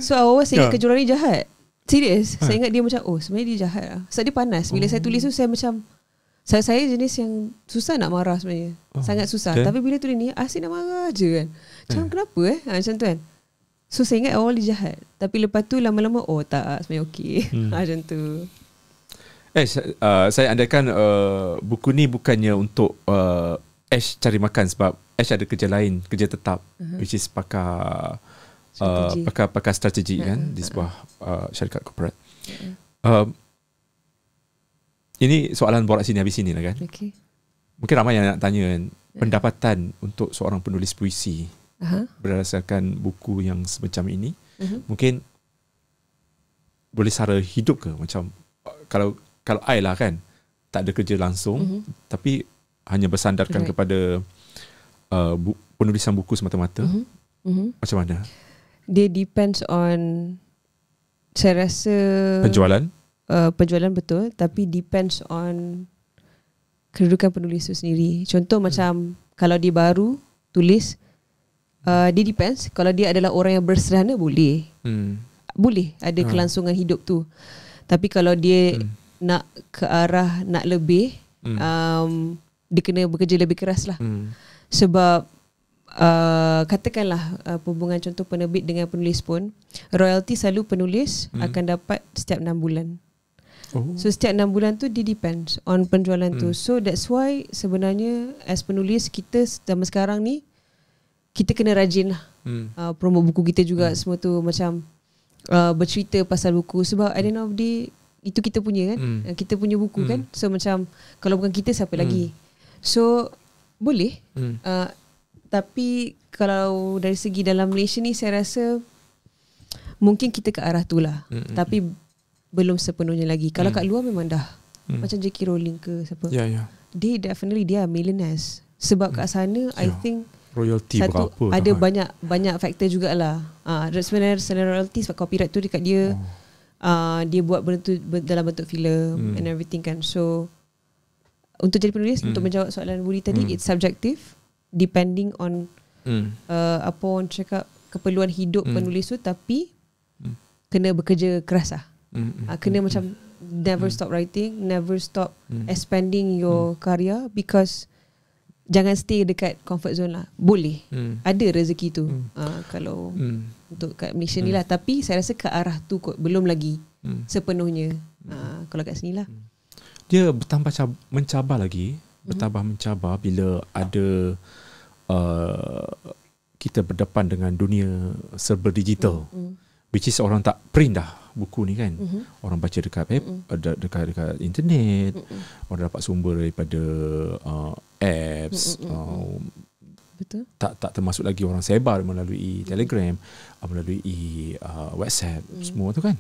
Speaker 3: So awal saya ingat Kejora ni jahat. Serius. Saya ingat dia macam sebenarnya dia jahat lah. Sebab dia panas. Bila saya tulis tu saya macam saya jenis yang susah nak marah sebenarnya. Sangat susah. Tapi bila tulis ni asyik nak marah je kan. Macam kenapa macam tu kan. So saya ingat awal dia jahat. Tapi lepas tu lama-lama tak sebenarnya okey. Macam tu.
Speaker 2: Saya andaikan buku ni bukannya untuk Ash cari makan sebab Ash ada kerja lain, kerja tetap which is pakar strategi kan di sebuah syarikat korporat. Ini soalan borak sini habis sini lah kan. Mungkin ramai yang nak tanya kan, pendapatan untuk seorang penulis puisi berdasarkan buku yang semacam ini, mungkin boleh sara hidup ke? Macam kalau I lah kan, tak ada kerja langsung, tapi hanya bersandarkan kepada penulisan buku semata-mata. Macam mana?
Speaker 3: Dia depends on, saya rasa penjualan betul, tapi depends on kedudukan penulis itu sendiri. Contoh macam kalau dia baru tulis, dia depends. Kalau dia adalah orang yang bersederhana boleh ada kelangsungan hidup tu. Tapi kalau dia nak ke arah nak lebih, dia kena bekerja lebih keras lah. Sebab katakanlah hubungan contoh penerbit dengan penulis pun, royalty selalu penulis akan dapat setiap 6 bulan. So setiap 6 bulan tu dia depends on penjualan tu. So that's why sebenarnya as penulis kita zaman sekarang ni kita kena rajin lah promote buku kita juga. Semua tu macam bercerita pasal buku, sebab at the end of the day itu kita punya kan, kita punya buku kan. So macam kalau bukan kita siapa lagi. So boleh tapi kalau dari segi dalam Malaysia ni saya rasa mungkin kita ke arah tu lah. Tapi belum sepenuhnya lagi. Kalau kat luar memang dah macam J.K. Rowling ke siapa, they are millionaires. Sebab kat sana I think
Speaker 2: royalty
Speaker 3: satu
Speaker 2: berapa
Speaker 3: ada banyak faktor jugalah. Sebenarnya royalty sebab copyright tu dekat dia. Dia buat benda tu dalam bentuk filem and everything kan. So untuk jadi penulis, untuk menjawab soalan Budi tadi, it's subjective depending on apa orang cakap keperluan hidup penulis tu. Tapi kena bekerja keras lah. Kena macam never stop writing, never stop expanding your karya, because jangan stay dekat comfort zone lah. Boleh ada rezeki tu kalau untuk kat Malaysia ni lah. Tapi saya rasa ke arah tu kot, belum lagi sepenuhnya. Kalau kat sini lah
Speaker 2: dia bertambah mencabar lagi, bertambah mencabar bila ada kita berdepan dengan dunia serba digital, which is orang tak print dah buku ni kan. Orang baca dekat dekat internet, orang dapat sumber daripada apps.
Speaker 3: Betul.
Speaker 2: Tak termasuk lagi orang sebar melalui Telegram, melalui WhatsApp, semua tu kan.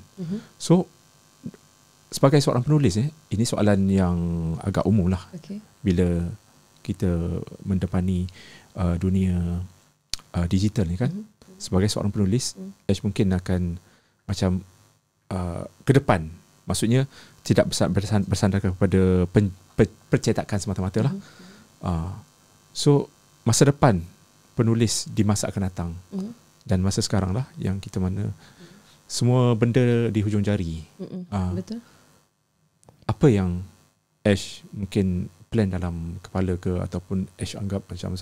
Speaker 2: So sebagai seorang penulis ini soalan yang agak umum lah. Bila kita mendepani dunia digital ni kan, sebagai seorang penulis, Ash mungkin akan macam ke depan, maksudnya tidak bersandar kepada percetakan semata-mata lah. So masa depan penulis di masa akan datang dan masa sekarang lah yang kita mana semua benda di hujung jari.
Speaker 3: Betul.
Speaker 2: Apa yang Ash mungkin plan dalam kepala ke, ataupun Ash anggap macam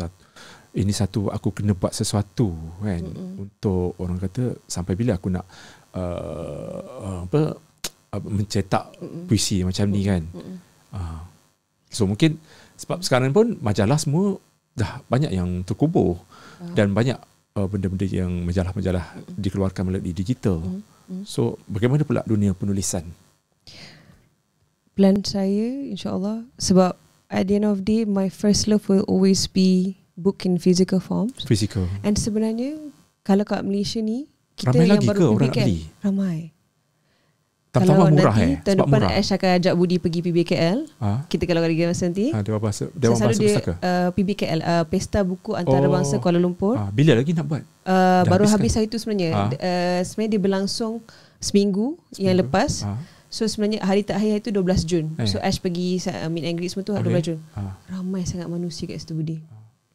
Speaker 2: ini satu aku kena buat sesuatu kan, untuk orang kata sampai bila aku nak mencetak puisi macam ni kan. So mungkin sebab sekarang pun majalah semua dah banyak yang terkubur dan banyak benda-benda yang majalah-majalah dikeluarkan melalui digital. So bagaimana pula dunia penulisan?
Speaker 3: Plan saya insyaAllah, sebab at the end of the day my first love will always be book in physical forms.
Speaker 2: Physical.
Speaker 3: And sebenarnya kalau kat Malaysia ni kita
Speaker 2: ramai
Speaker 3: yang
Speaker 2: lagi
Speaker 3: baru
Speaker 2: ke orang nak
Speaker 3: PBKL,
Speaker 2: beli?
Speaker 3: ramai.
Speaker 2: Tambah murah
Speaker 3: tahun
Speaker 2: sebab
Speaker 3: depan
Speaker 2: murah.
Speaker 3: Ash akan ajak Budi pergi PBKL. Kita kalau ada masa nanti.
Speaker 2: Dewan Bahasa
Speaker 3: dia
Speaker 2: Pustaka.
Speaker 3: PBKL, Pesta Buku Antarabangsa Kuala Lumpur.
Speaker 2: Bila lagi nak buat?
Speaker 3: Baru
Speaker 2: habis
Speaker 3: habis hari tu sebenarnya. Sebenarnya dia berlangsung seminggu yang lepas. So sebenarnya hari terakhir itu 12 Jun. So Ash pergi meet and greet semua tu 12 Jun. Ramai sangat manusia kat situ Budi.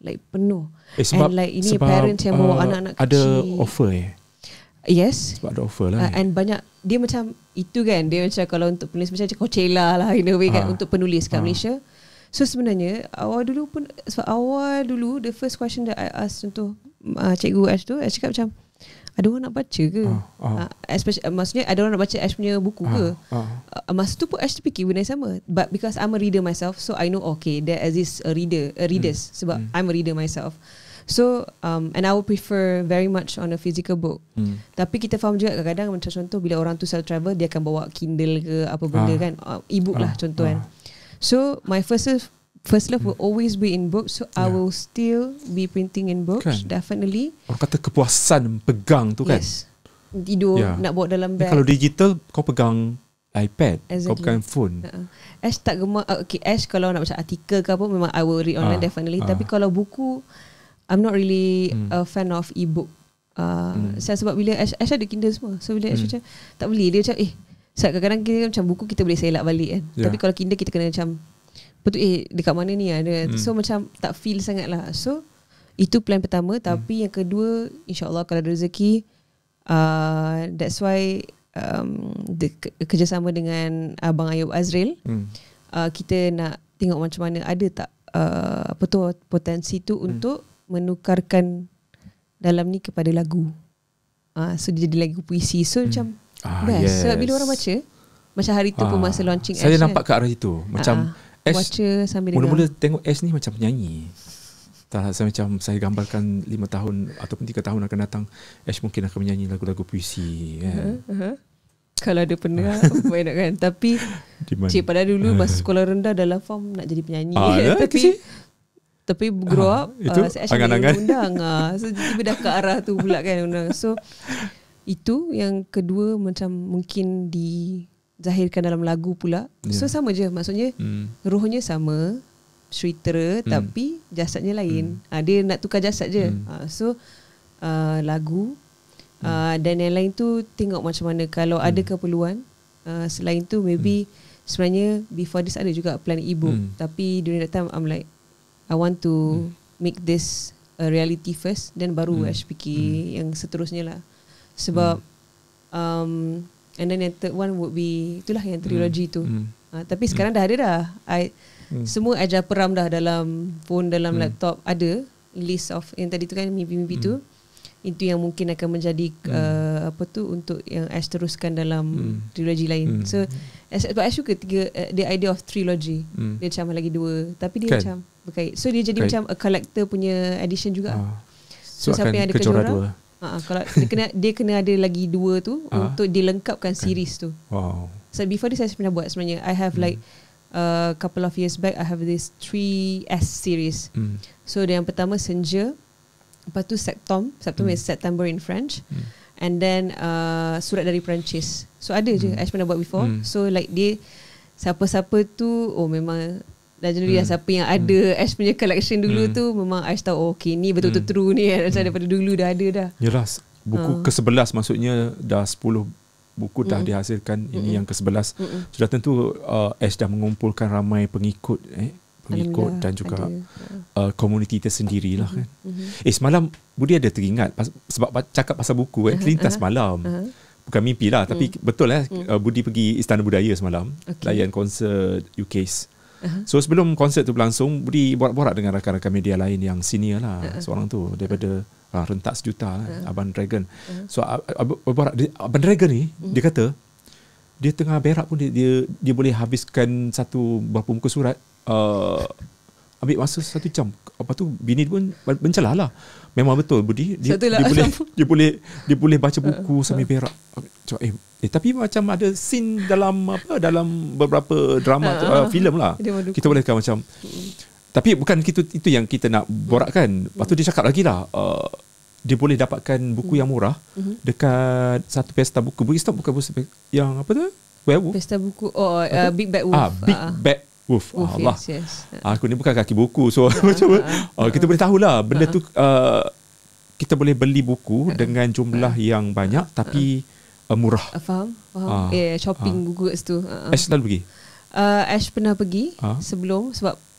Speaker 3: Like penuh.
Speaker 2: Sebab,
Speaker 3: and like ini parents yang bawa anak-anak kecil.
Speaker 2: Ada offer
Speaker 3: Yes.
Speaker 2: Sebab ada offer lah.
Speaker 3: And banyak, dia macam itu kan, dia macam kalau untuk penulis macam Coachella lah in a way kan, untuk penulis kat Malaysia. So sebenarnya awal dulu the first question that I asked untuk Cikgu Ash tu, Ash cakap macam ada orang nak baca ke? Especially, maksudnya ada orang nak baca Ash punya buku ke? Masa tu pun Ash terfikir benda yang sama. But because I'm a reader myself, so I know okay, there exists readers sebab I'm a reader myself. So and I would prefer very much on a physical book. Tapi kita faham juga kadang-kadang macam contoh bila orang tu self travel, dia akan bawa Kindle ke apa benda kan, e-book lah contoh kan. So my first love will always be in books. So I will still be printing in books kan? Definitely.
Speaker 2: Orang kata kepuasan pegang tu kan.
Speaker 3: Yes. Tidur nak bawa dalam bag.
Speaker 2: Kalau digital kau pegang iPad, kau pegang phone.
Speaker 3: Ash tak gemar. Okay, Ash kalau nak baca artikel ke apa, memang I will read online definitely. Tapi kalau buku, I'm not really a fan of e-book. Saya sebab bila Ash ada Kindle semua. So bila Ash macam tak beli, dia macam sebab kadang-kadang kita macam buku kita boleh selak balik kan. Tapi kalau Kindle kita kena macam betul dekat mana ni ada. So macam tak feel sangat lah. So itu plan pertama. Tapi yang kedua, insyaAllah kalau ada rezeki, that's why kerjasama dengan Abang Ayub Azril, kita nak tengok macam mana ada tak potensi tu untuk menukarkan dalam ni kepada lagu. So dia jadi lagu puisi. So macam best. Sebab bila orang baca Macam hari tu pun masa launching
Speaker 2: saya
Speaker 3: Ash
Speaker 2: nampak ke arah itu. Macam Ash
Speaker 3: baca sambil dengar.
Speaker 2: mula-mula tengok Ash ni macam penyanyi. Tak, saya macam saya gambarkan 5 tahun ataupun 3 tahun akan datang, Ash mungkin akan menyanyi lagu-lagu puisi kan.
Speaker 3: Kalau ada pendengar banyak kan. Tapi cik pada dulu masa sekolah rendah dalam form nak jadi penyanyi. Tapi grow up saya
Speaker 2: angan-angan
Speaker 3: undang. So tiba-tiba dah ke arah tu pula kan undang. So itu yang kedua, macam mungkin dizahirkan dalam lagu pula. So sama je, maksudnya rohnya sama, cerita tapi jasadnya lain. Dia nak tukar jasad je. So lagu dan yang lain tu tengok macam mana. Kalau ada keperluan selain tu, maybe sebenarnya before this ada juga plan e-book. Tapi during that time I'm like, I want to make this a reality first, then baru Ash fikir yang seterusnya lah. Sebab and then yang third one would be, itulah yang trilogy tu. Tapi sekarang dah ada dah. Semua ajar peram dah dalam phone, dalam laptop. Ada list of yang tadi tu kan, mimpi-mimpi tu. Itu yang mungkin akan menjadi apa tu untuk yang Ash teruskan dalam trilogi lain. So Ash suka the idea of trilogy. Dia macam lagi 2, tapi dia macam berkait. So dia jadi macam a collector punya edition juga. So siapa yang ada Kejora 2, kalau dia kena ada lagi 2 tu untuk dilengkapkan series tu. So before this saya pernah buat sebenarnya. I have like a couple of years back, I have this 3S series. So yang pertama Senja, lepas tu September is September in French, and then Surat dari Perancis. So ada je Ash pernah buat before. So like dia siapa-siapa tu memang dah jelas siapa yang ada Ash punya collection dulu tu, memang Ash tahu okay ni betul-betul true ni kan. Macam daripada dulu dah ada dah.
Speaker 2: Jelas buku ke-11 maksudnya dah 10 buku dah dihasilkan. Ini yang ke-11. Sudah tentu Ash dah mengumpulkan ramai pengikut dan juga komuniti tersendiri lah kan. Semalam Budi ada teringat sebab cakap pasal buku terlintas malam. Bukan mimpi lah, tapi betul Budi pergi Istana Budaya semalam, layan konsert UK's. So sebelum konsert tu berlangsung, Budi borak-borak dengan rakan-rakan media lain yang senior lah. Seorang tu daripada rentak sejuta Abang Dragon. So Abang Dragon ni dia kata dia tengah berak pun dia boleh habiskan berapa muka surat, ambil masa 1 jam. Apa tu bini pun mencelah lah. Memang betul Budi, dia boleh baca buku sambil berak. Tapi macam ada scene dalam beberapa drama filem lah. Kita boleh kata macam tapi bukan itu yang kita nak borakkan. Lepas tu dia cakap lagi lah, dia boleh dapatkan buku yang murah dekat satu pesta buku. Bukan yang apa tu? Werewolf.
Speaker 3: Pesta buku Big Bad Wolf.
Speaker 2: Big Bad Wolf. Allah.
Speaker 3: Yes.
Speaker 2: Aku ni bukan kaki buku, so macam kita boleh tahulah benda tu. Kita boleh beli buku dengan jumlah yang banyak tapi murah.
Speaker 3: Faham? Shopping buku kat situ.
Speaker 2: Ash selalu pergi?
Speaker 3: Ash pernah pergi sebelum, sebab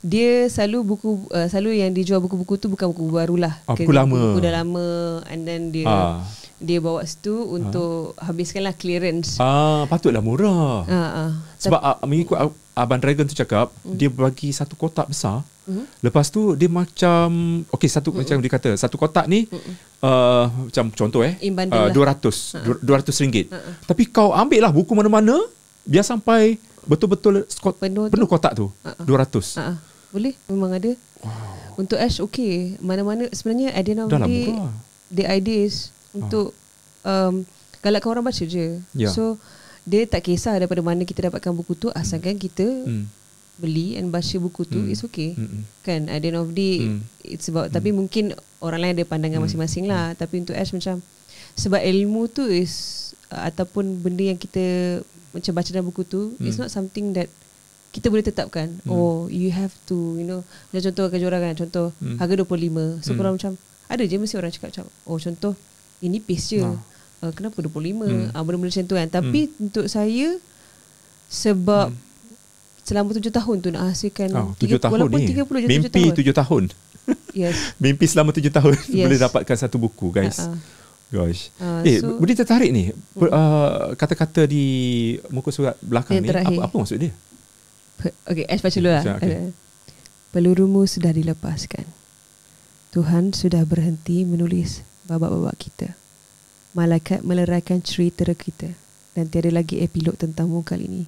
Speaker 3: dia selalu yang dijual buku-buku tu bukan buku baru lah.
Speaker 2: Buku lama.
Speaker 3: Buku dah lama, and then dia bawa situ untuk habiskanlah clearance.
Speaker 2: Patutlah murah. Sebab mengikut Abang Dragon tu cakap, dia bagi satu kotak besar. Lepas tu dia macam macam dia kata satu kotak ni macam contoh RM200. Tapi kau ambil lah buku mana-mana biar sampai betul-betul penuh kotak tu. 200.
Speaker 3: Boleh, memang ada. Untuk Ash mana-mana sebenarnya at the end of the day, the idea is untuk galakkan orang baca je. So dia tak kisah daripada mana kita dapatkan buku tu, asalkan kita beli and baca buku tu, it's okay. Kan at the end of the day it's about, tapi mungkin orang lain ada pandangan masing-masing lah. Tapi untuk Ash macam, sebab ilmu tu is ataupun benda yang kita macam baca dalam buku tu, it's not something that kita boleh tetapkan. You have to, macam contoh Kejora kan, contoh harga 25. So korang macam ada je mesti orang cakap macam contoh ini piece je, kenapa 25? Benda-benda macam tu kan. Tapi untuk saya, sebab selama 7 tahun tu nak hasilkan
Speaker 2: 7 tahun ni
Speaker 3: 30
Speaker 2: mimpi 7 tahun.
Speaker 3: Yes.
Speaker 2: Mimpi selama 7 tahun boleh dapatkan satu buku, guys. Gosh. Budi tertarik ni kata-kata di muka surat belakang ni. Apa maksud dia?
Speaker 3: Ash baca dulu lah. Pelurumu sudah dilepaskan. Tuhan sudah berhenti menulis babak-babak kita. Malaikat meleraikan cerita kita. dan tiada lagi epilog tentangmu kali ini.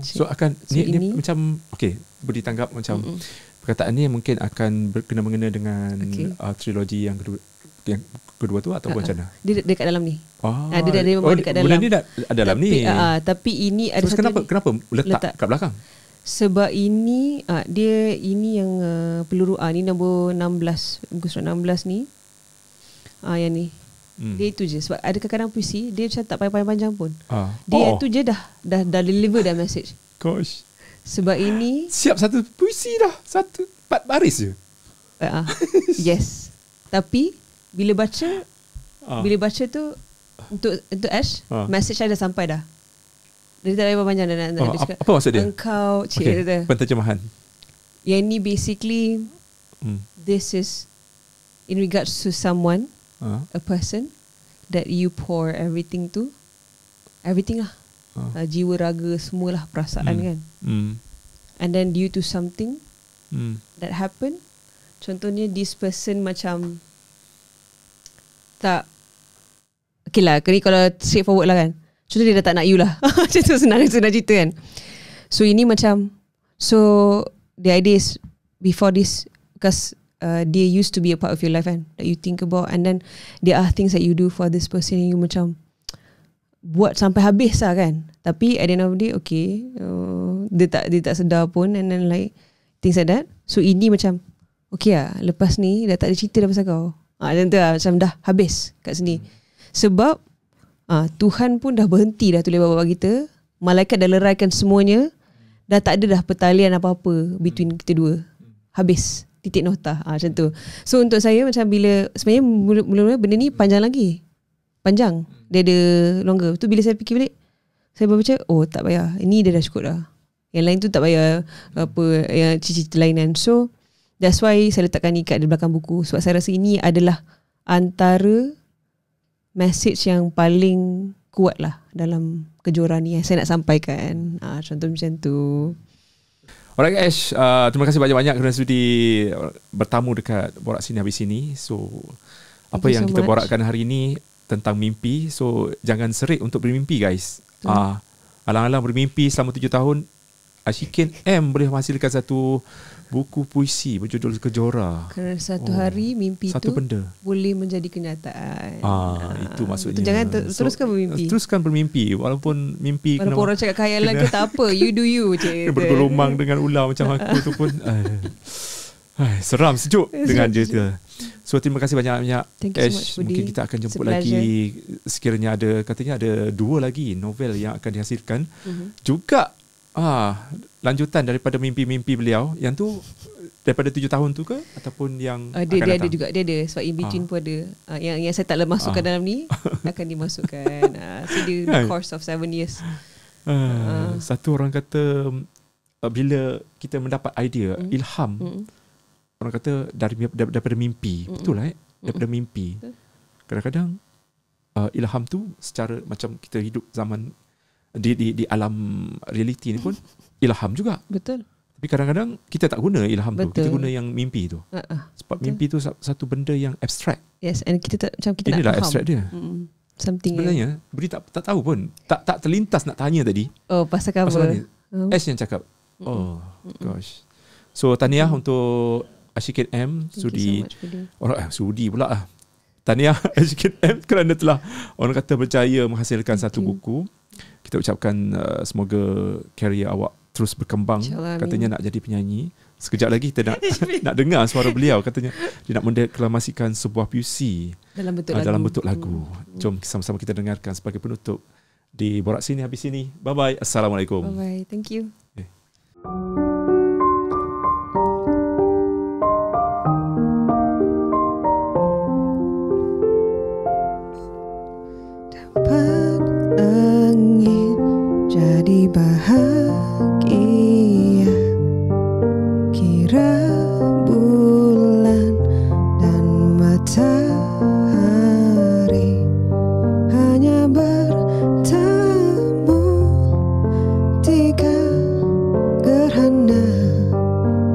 Speaker 2: So akan ni macam okey, boleh tanggap macam perkataan ni mungkin akan berkena-mengena dengan trilogi yang kedua tu ataupun macam mana?
Speaker 3: Dia dekat dalam ni. Dia dekat dalam.
Speaker 2: Benda ni dah dalam ni.
Speaker 3: Tapi ini ada
Speaker 2: so,
Speaker 3: satu
Speaker 2: kenapa letak kat belakang?
Speaker 3: Sebab ini dia ini yang peluru ni nombor 16, muka surat 16 ni. Yang ni. Dia itu je. Sebab ada kadang-kadang puisi dia macam tak payah panjang pun. Dia itu je dah deliver dah message.
Speaker 2: Gosh.
Speaker 3: Sebab ini
Speaker 2: siap satu puisi dah. 4 baris je.
Speaker 3: Yes. Tapi bila baca tu untuk Ash, message dah sampai dah. Dia tak payah panjang dah nak cakap.
Speaker 2: Apa maksud dia?
Speaker 3: Engkau
Speaker 2: penterjemahan.
Speaker 3: Yang ni basically this is in regards to someone, a person that you pour everything to, everything lah, jiwa, raga, semualah perasaan kan. And then due to something that happen, contohnya this person macam tak, okay lah, ni kalau straightforward lah kan, contoh dia dah tak nak you lah. Macam tu senang cerita kan. So ini macam, so the idea is before this, because they used to be a part of your life kan, that you think about, and then there are things that you do for this person yang you macam buat sampai habis lah kan. Tapi at the end of the day, okay, dia tak sedar pun, and then like things like that. So ini macam okay lah, lepas ni dah tak ada cerita dah pasal kau. Macam tu lah, macam dah habis kat sini. Sebab Tuhan pun dah berhenti dah tulis bab-bab kita. Malaikat dah leraikan semuanya. Dah tak ada dah pertalian apa-apa between kita dua. Habis. Titik nota. Macam tu. So untuk saya macam bila, sebenarnya mula-mula benda ni panjang lagi. Panjang. Dia ada longer. Tu bila saya fikir balik, saya baca, oh tak payah. Ini dia dah cukup dah. Yang lain tu tak payah apa, yang cerita lain kan. So that's why saya letakkan ni kat di belakang buku. Sebab saya rasa ini adalah antara message yang paling kuat lah dalam kejuaraan ni yang saya nak sampaikan. Contoh macam tu.
Speaker 2: Alright guys, terima kasih banyak-banyak kerana sudi bertamu dekat Borak Sini Habis Sini. So apa yang kita borakkan hari ini tentang mimpi. So jangan serik untuk bermimpi guys. Alang-alang bermimpi selama 7 tahun, Ashikin M boleh menghasilkan satu buku puisi berjudul Kejora.
Speaker 3: Kerana satu hari mimpi
Speaker 2: satu
Speaker 3: tu
Speaker 2: benda
Speaker 3: boleh menjadi kenyataan.
Speaker 2: Itu maksudnya.
Speaker 3: Jangan teruskan bermimpi.
Speaker 2: Teruskan bermimpi walaupun mimpi
Speaker 3: walaupun orang cakap khayalan ke tak apa, you do you je.
Speaker 2: Bergelumang dengan ular macam aku tu pun seram sejuk dengan dia. So terima kasih banyak-banyak Ash. Mungkin kita akan jemput lagi sekiranya ada, katanya ada 2 lagi novel yang akan dihasilkan. Juga lanjutan daripada mimpi-mimpi beliau. Yang tu daripada 7 tahun tu ke ataupun yang akan
Speaker 3: dia
Speaker 2: datang?
Speaker 3: ada juga, dia ada. Sebab in between pun ada. Yang saya tak masukkan dalam ni akan dimasukkan. So the course of 7 years.
Speaker 2: Satu orang kata bila kita mendapat idea, ilham, orang kata daripada mimpi. Betul lah daripada mimpi. Kadang-kadang ilham tu secara macam kita hidup zaman di alam realiti ni pun ilham juga.
Speaker 3: Betul.
Speaker 2: Tapi kadang-kadang kita tak guna ilham tu. Kita guna yang mimpi tu. Sebab betul. Mimpi tu satu benda yang abstrak.
Speaker 3: Yes, and kita tak, macam kita
Speaker 2: inilah
Speaker 3: nak faham.
Speaker 2: Abstrak dia.
Speaker 3: Something
Speaker 2: sebenarnya beri tak tahu pun. Tak terlintas nak tanya tadi.
Speaker 3: Pasal cover.
Speaker 2: Ash yang cakap. Gosh. So tahniah untuk Ashikin M sudi. Sudi pula lah. Tahniah Ashikin M kerana telah orang kata berjaya menghasilkan satu buku. Kita ucapkan semoga karya awak terus berkembang. Katanya nak jadi penyanyi. Sekejap lagi kita nak dengar suara beliau. Katanya dia nak mendeklamasikan sebuah puisi dalam bentuk lagu. Jom sama-sama kita dengarkan sebagai penutup di Borak Sini Habis Sini. Bye-bye. Assalamualaikum.
Speaker 3: Bye-bye. Thank you.
Speaker 1: Jadi bahagia, kira bulan dan matahari hanya bertemu 3 gerhana,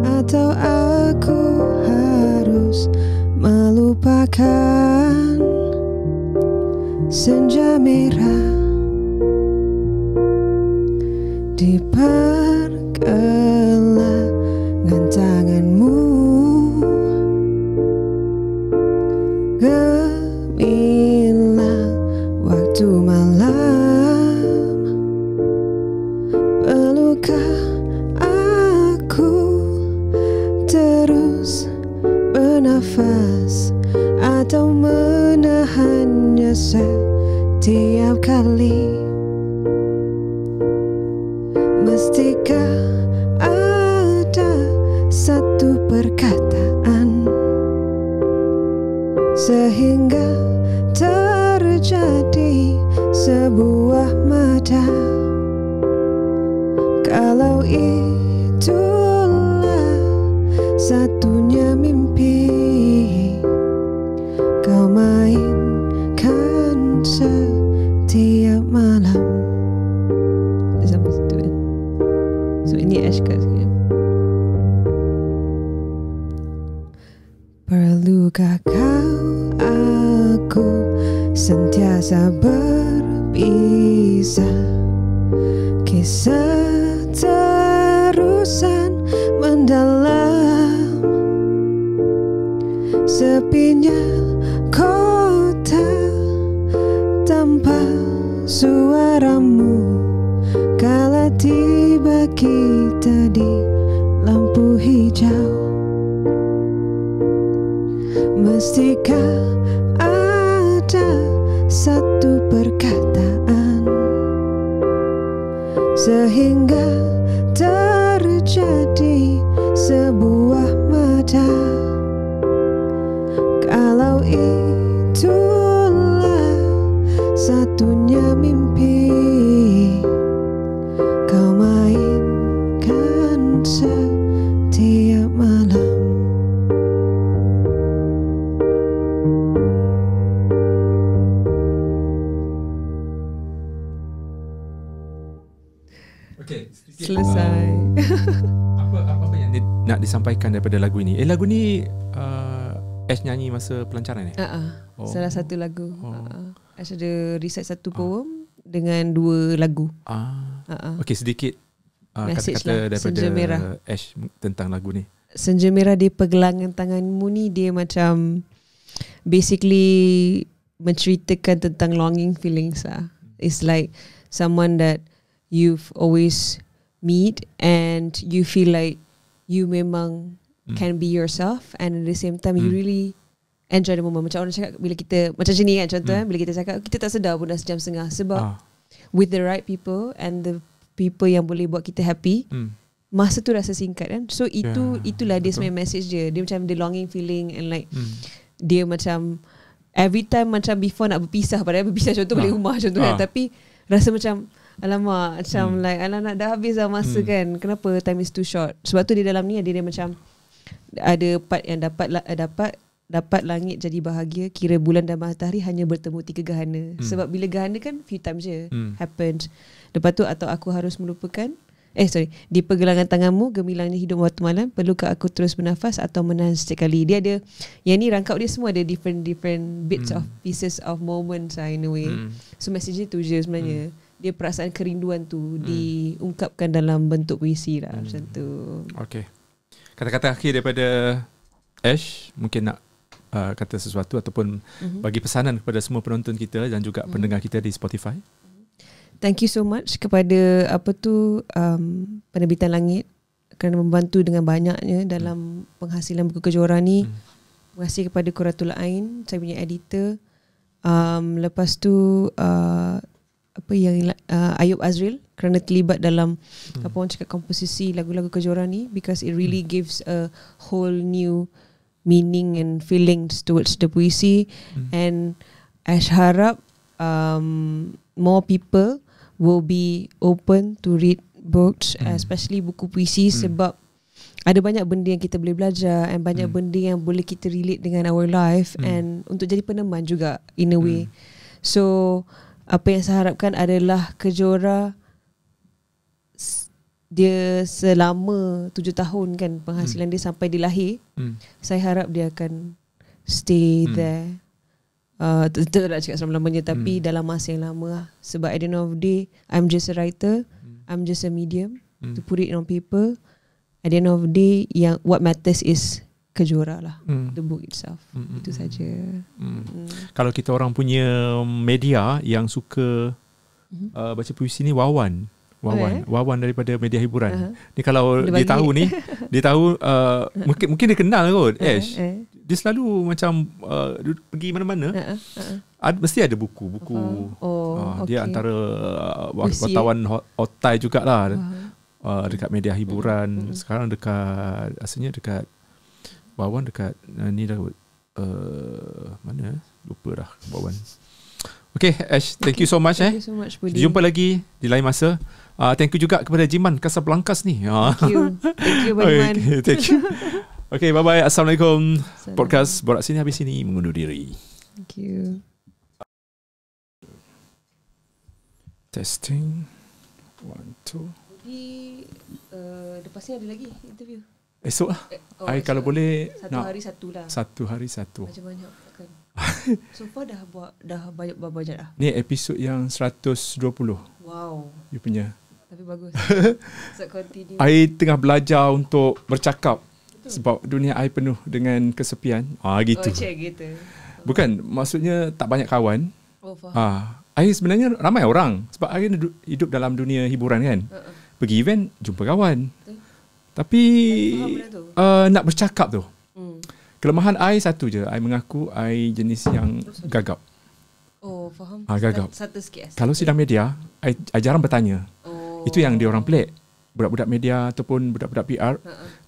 Speaker 1: atau aku harus melupakan senja merah.
Speaker 3: di pergelangan tanganmu, gemilang waktu malam. Perlukah aku terus bernafas atau menahannya setiap kali? Mestikah ada satu perkataan sehingga terjadi sebuah mata? Kalau itulah satunya mimpi kau mainkan setiap malam. Sampai situ kan. So ini Ash kat sini. Perlukah kau aku sentiasa berpisah, kisah terusan mendalam, sepinya kota tanpa suaramu kala tiba kita di lampu hijau. Mestikah ada satu perkataan sehingga terjadi sebuah mata? Kalau itulah satunya mimpi kau mainkan setiap malam. Selesai.
Speaker 2: Apa yang nak disampaikan daripada lagu ini? Lagu ni Ash nyanyi masa pelancaran ni?
Speaker 3: Salah satu lagu. Ash ada recite satu poem dengan 2 lagu.
Speaker 2: Okey, sedikit kata-kata daripada
Speaker 3: Senja Merah.
Speaker 2: Ash tentang lagu ni.
Speaker 3: Senja Merah di pergelangan tanganmu ni, dia macam basically menceritakan tentang longing feelings lah. It's like someone that you've always meet and you feel like you memang can be yourself, and at the same time you really enjoy the moment. Macam orang cakap bila kita macam macam ni kan, contoh bila kita cakap kita tak sedar pun dah sejam setengah, sebab with the right people and the people yang boleh buat kita happy, masa tu rasa singkat kan. So itulah dia sebenarnya message dia. Dia macam the longing feeling and like dia macam every time macam before nak berpisah, padahal berpisah contoh balik rumah contoh kan, tapi rasa macam alamak, macam like anak dah habis dah masa kan, kenapa time is too short. Sebab tu di dalam ni dia macam ada part yang dapat langit jadi bahagia, kira bulan dan matahari hanya bertemu 3 gerhana. Sebab bila gerhana kan few times je happens. Lepas tu atau aku harus melupakan di pergelangan tanganmu, gemilangnya hidup waktu malam, perlukah aku terus bernafas atau menahan setiap kali. Dia ada yang ni, rangkap dia semua ada different bits of pieces of moments in a way. So message dia tu je sebenarnya. Dia perasaan kerinduan tu diungkapkan dalam bentuk puisi lah, macam tu. Okay.
Speaker 2: Kata-kata akhir daripada Ash, mungkin nak kata sesuatu ataupun bagi pesanan kepada semua penonton kita dan juga pendengar kita di Spotify.
Speaker 3: Thank you so much kepada Penerbitan Langit kerana membantu dengan banyaknya dalam penghasilan buku kejuaraan ni. Terima kasih kepada Quratul Ain, saya punya editor. Lepas tu Ayub Azril kerana terlibat dalam orang cakap komposisi lagu-lagu kejuaraan ni, because it really gives a whole new meaning and feelings towards the puisi. And Ash harap more people will be open to read books, especially buku puisi, sebab ada banyak benda yang kita boleh belajar and banyak benda yang boleh kita relate dengan our life, and untuk jadi peneman juga in a way. So apa yang saya harapkan adalah Kejora dia selama 7 tahun kan penghasilan dia sampai dia lahir. Saya harap dia akan stay there. Tentu tak nak cakap selama-lamanya, tapi dalam masa yang lama lah. Sebab at the end of the day, I'm just a writer. I'm just a medium to put it on paper. At the end of the day, yang what matters is kejuara lah, the book itself. Itu saja.
Speaker 2: Kalau kita orang punya media yang suka baca puisi ni, Wawan daripada media hiburan. Ni kalau dia tahu ni, dia tahu mungkin dia kenal kot Ash. Dia selalu macam pergi mana-mana. Mesti ada buku. Dia antara wartawan otai jugalah. Dekat media hiburan. Sekarang asalnya dekat Wawan dekat ni dah mana? Lupa dah Wawan. Okay Ash, thank you so much.
Speaker 3: Thank you so much, Budi.
Speaker 2: Jumpa lagi di lain masa. Thank you juga kepada Jiman Casablancas ni.
Speaker 3: Thank you Badiman.
Speaker 2: Okay, thank you. Okay, bye-bye. Assalamualaikum. Podcast Borak Sini Habis Sini mengundur diri.
Speaker 3: Thank you.
Speaker 2: Testing 1, 2.
Speaker 3: Jadi lepas ni ada lagi interview.
Speaker 2: Esok lah. Kalau boleh
Speaker 3: satu hari satu lah.
Speaker 2: Satu hari satu.
Speaker 3: Macam banyak kan. So far dah banyak dah.
Speaker 2: Ni episod yang 120.
Speaker 3: Wow.
Speaker 2: You punya.
Speaker 3: Tapi bagus. So continue.
Speaker 2: I tengah belajar untuk bercakap. Sebab dunia I penuh dengan kesepian. Gitu.
Speaker 3: Gitu.
Speaker 2: Bukan, maksudnya tak banyak kawan.
Speaker 3: Faham.
Speaker 2: I sebenarnya ramai orang. Sebab I hidup dalam dunia hiburan kan. Pergi event, jumpa kawan. Tapi nak bercakap tu. Kelemahan I satu je. I mengaku I jenis yang gagap.
Speaker 3: Faham.
Speaker 2: Gagap.
Speaker 3: Satu sikit.
Speaker 2: Kalau sidang media, I jarang bertanya. Itu yang dia orang pelik. Budak-budak media ataupun budak-budak PR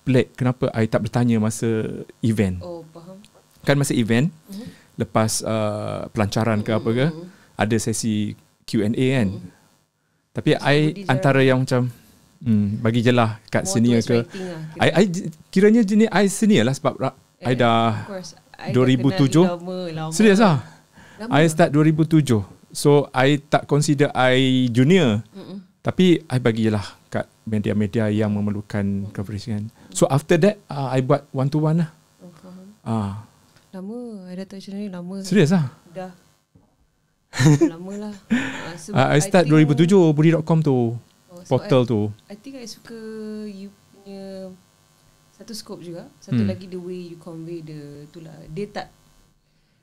Speaker 2: pelik kenapa I tak bertanya masa event.
Speaker 3: Faham.
Speaker 2: Kan masa event, lepas pelancaran ke apa ke, ada sesi Q&A kan. Tapi I antara yang macam bagi je lah kat senior ke. I kiranya jenis I senior lah sebab I dah 2007. Serius lah. I start 2007. So I tak consider I junior. Tapi I bagi je lah kat media-media yang memerlukan coverage kan. So after that I buat one to one lah.
Speaker 3: Lama. I dah tahu macam ni lama.
Speaker 2: Serius lah.
Speaker 3: Dah lama lah.
Speaker 2: I start 2007 Budi.com tu. Portal tu.
Speaker 3: I think I suka you punya satu scope juga. Satu lagi the way you convey itulah.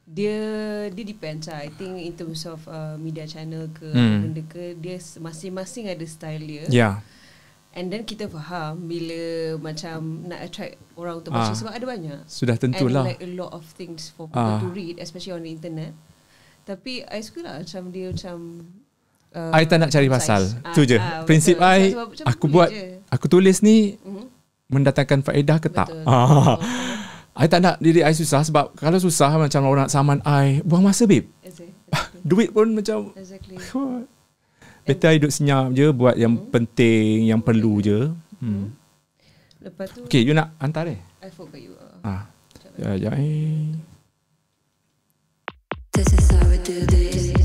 Speaker 3: Dia depends lah. I think in terms of media channel ke benda ke, dia masing-masing ada style dia.
Speaker 2: Yeah.
Speaker 3: And then kita faham bila macam nak attract orang untuk baca sebab ada banyak.
Speaker 2: Sudah tentulah.
Speaker 3: And like a lot of things for people to read, especially on the internet. Tapi I suka lah macam dia macam
Speaker 2: I tak nak cari pasal. Tu je. Prinsip I, aku tulis ni mendatangkan faedah ke tak. I tak nak diri I susah sebab kalau susah macam orang nak saman I, buang masa babe. Duit pun macam better I duduk senyap je, buat yang penting, yang perlu je.
Speaker 3: Lepas tu
Speaker 2: okay, you nak hantar deh?
Speaker 3: I forgot you.
Speaker 2: Ya.
Speaker 4: This is how we do this.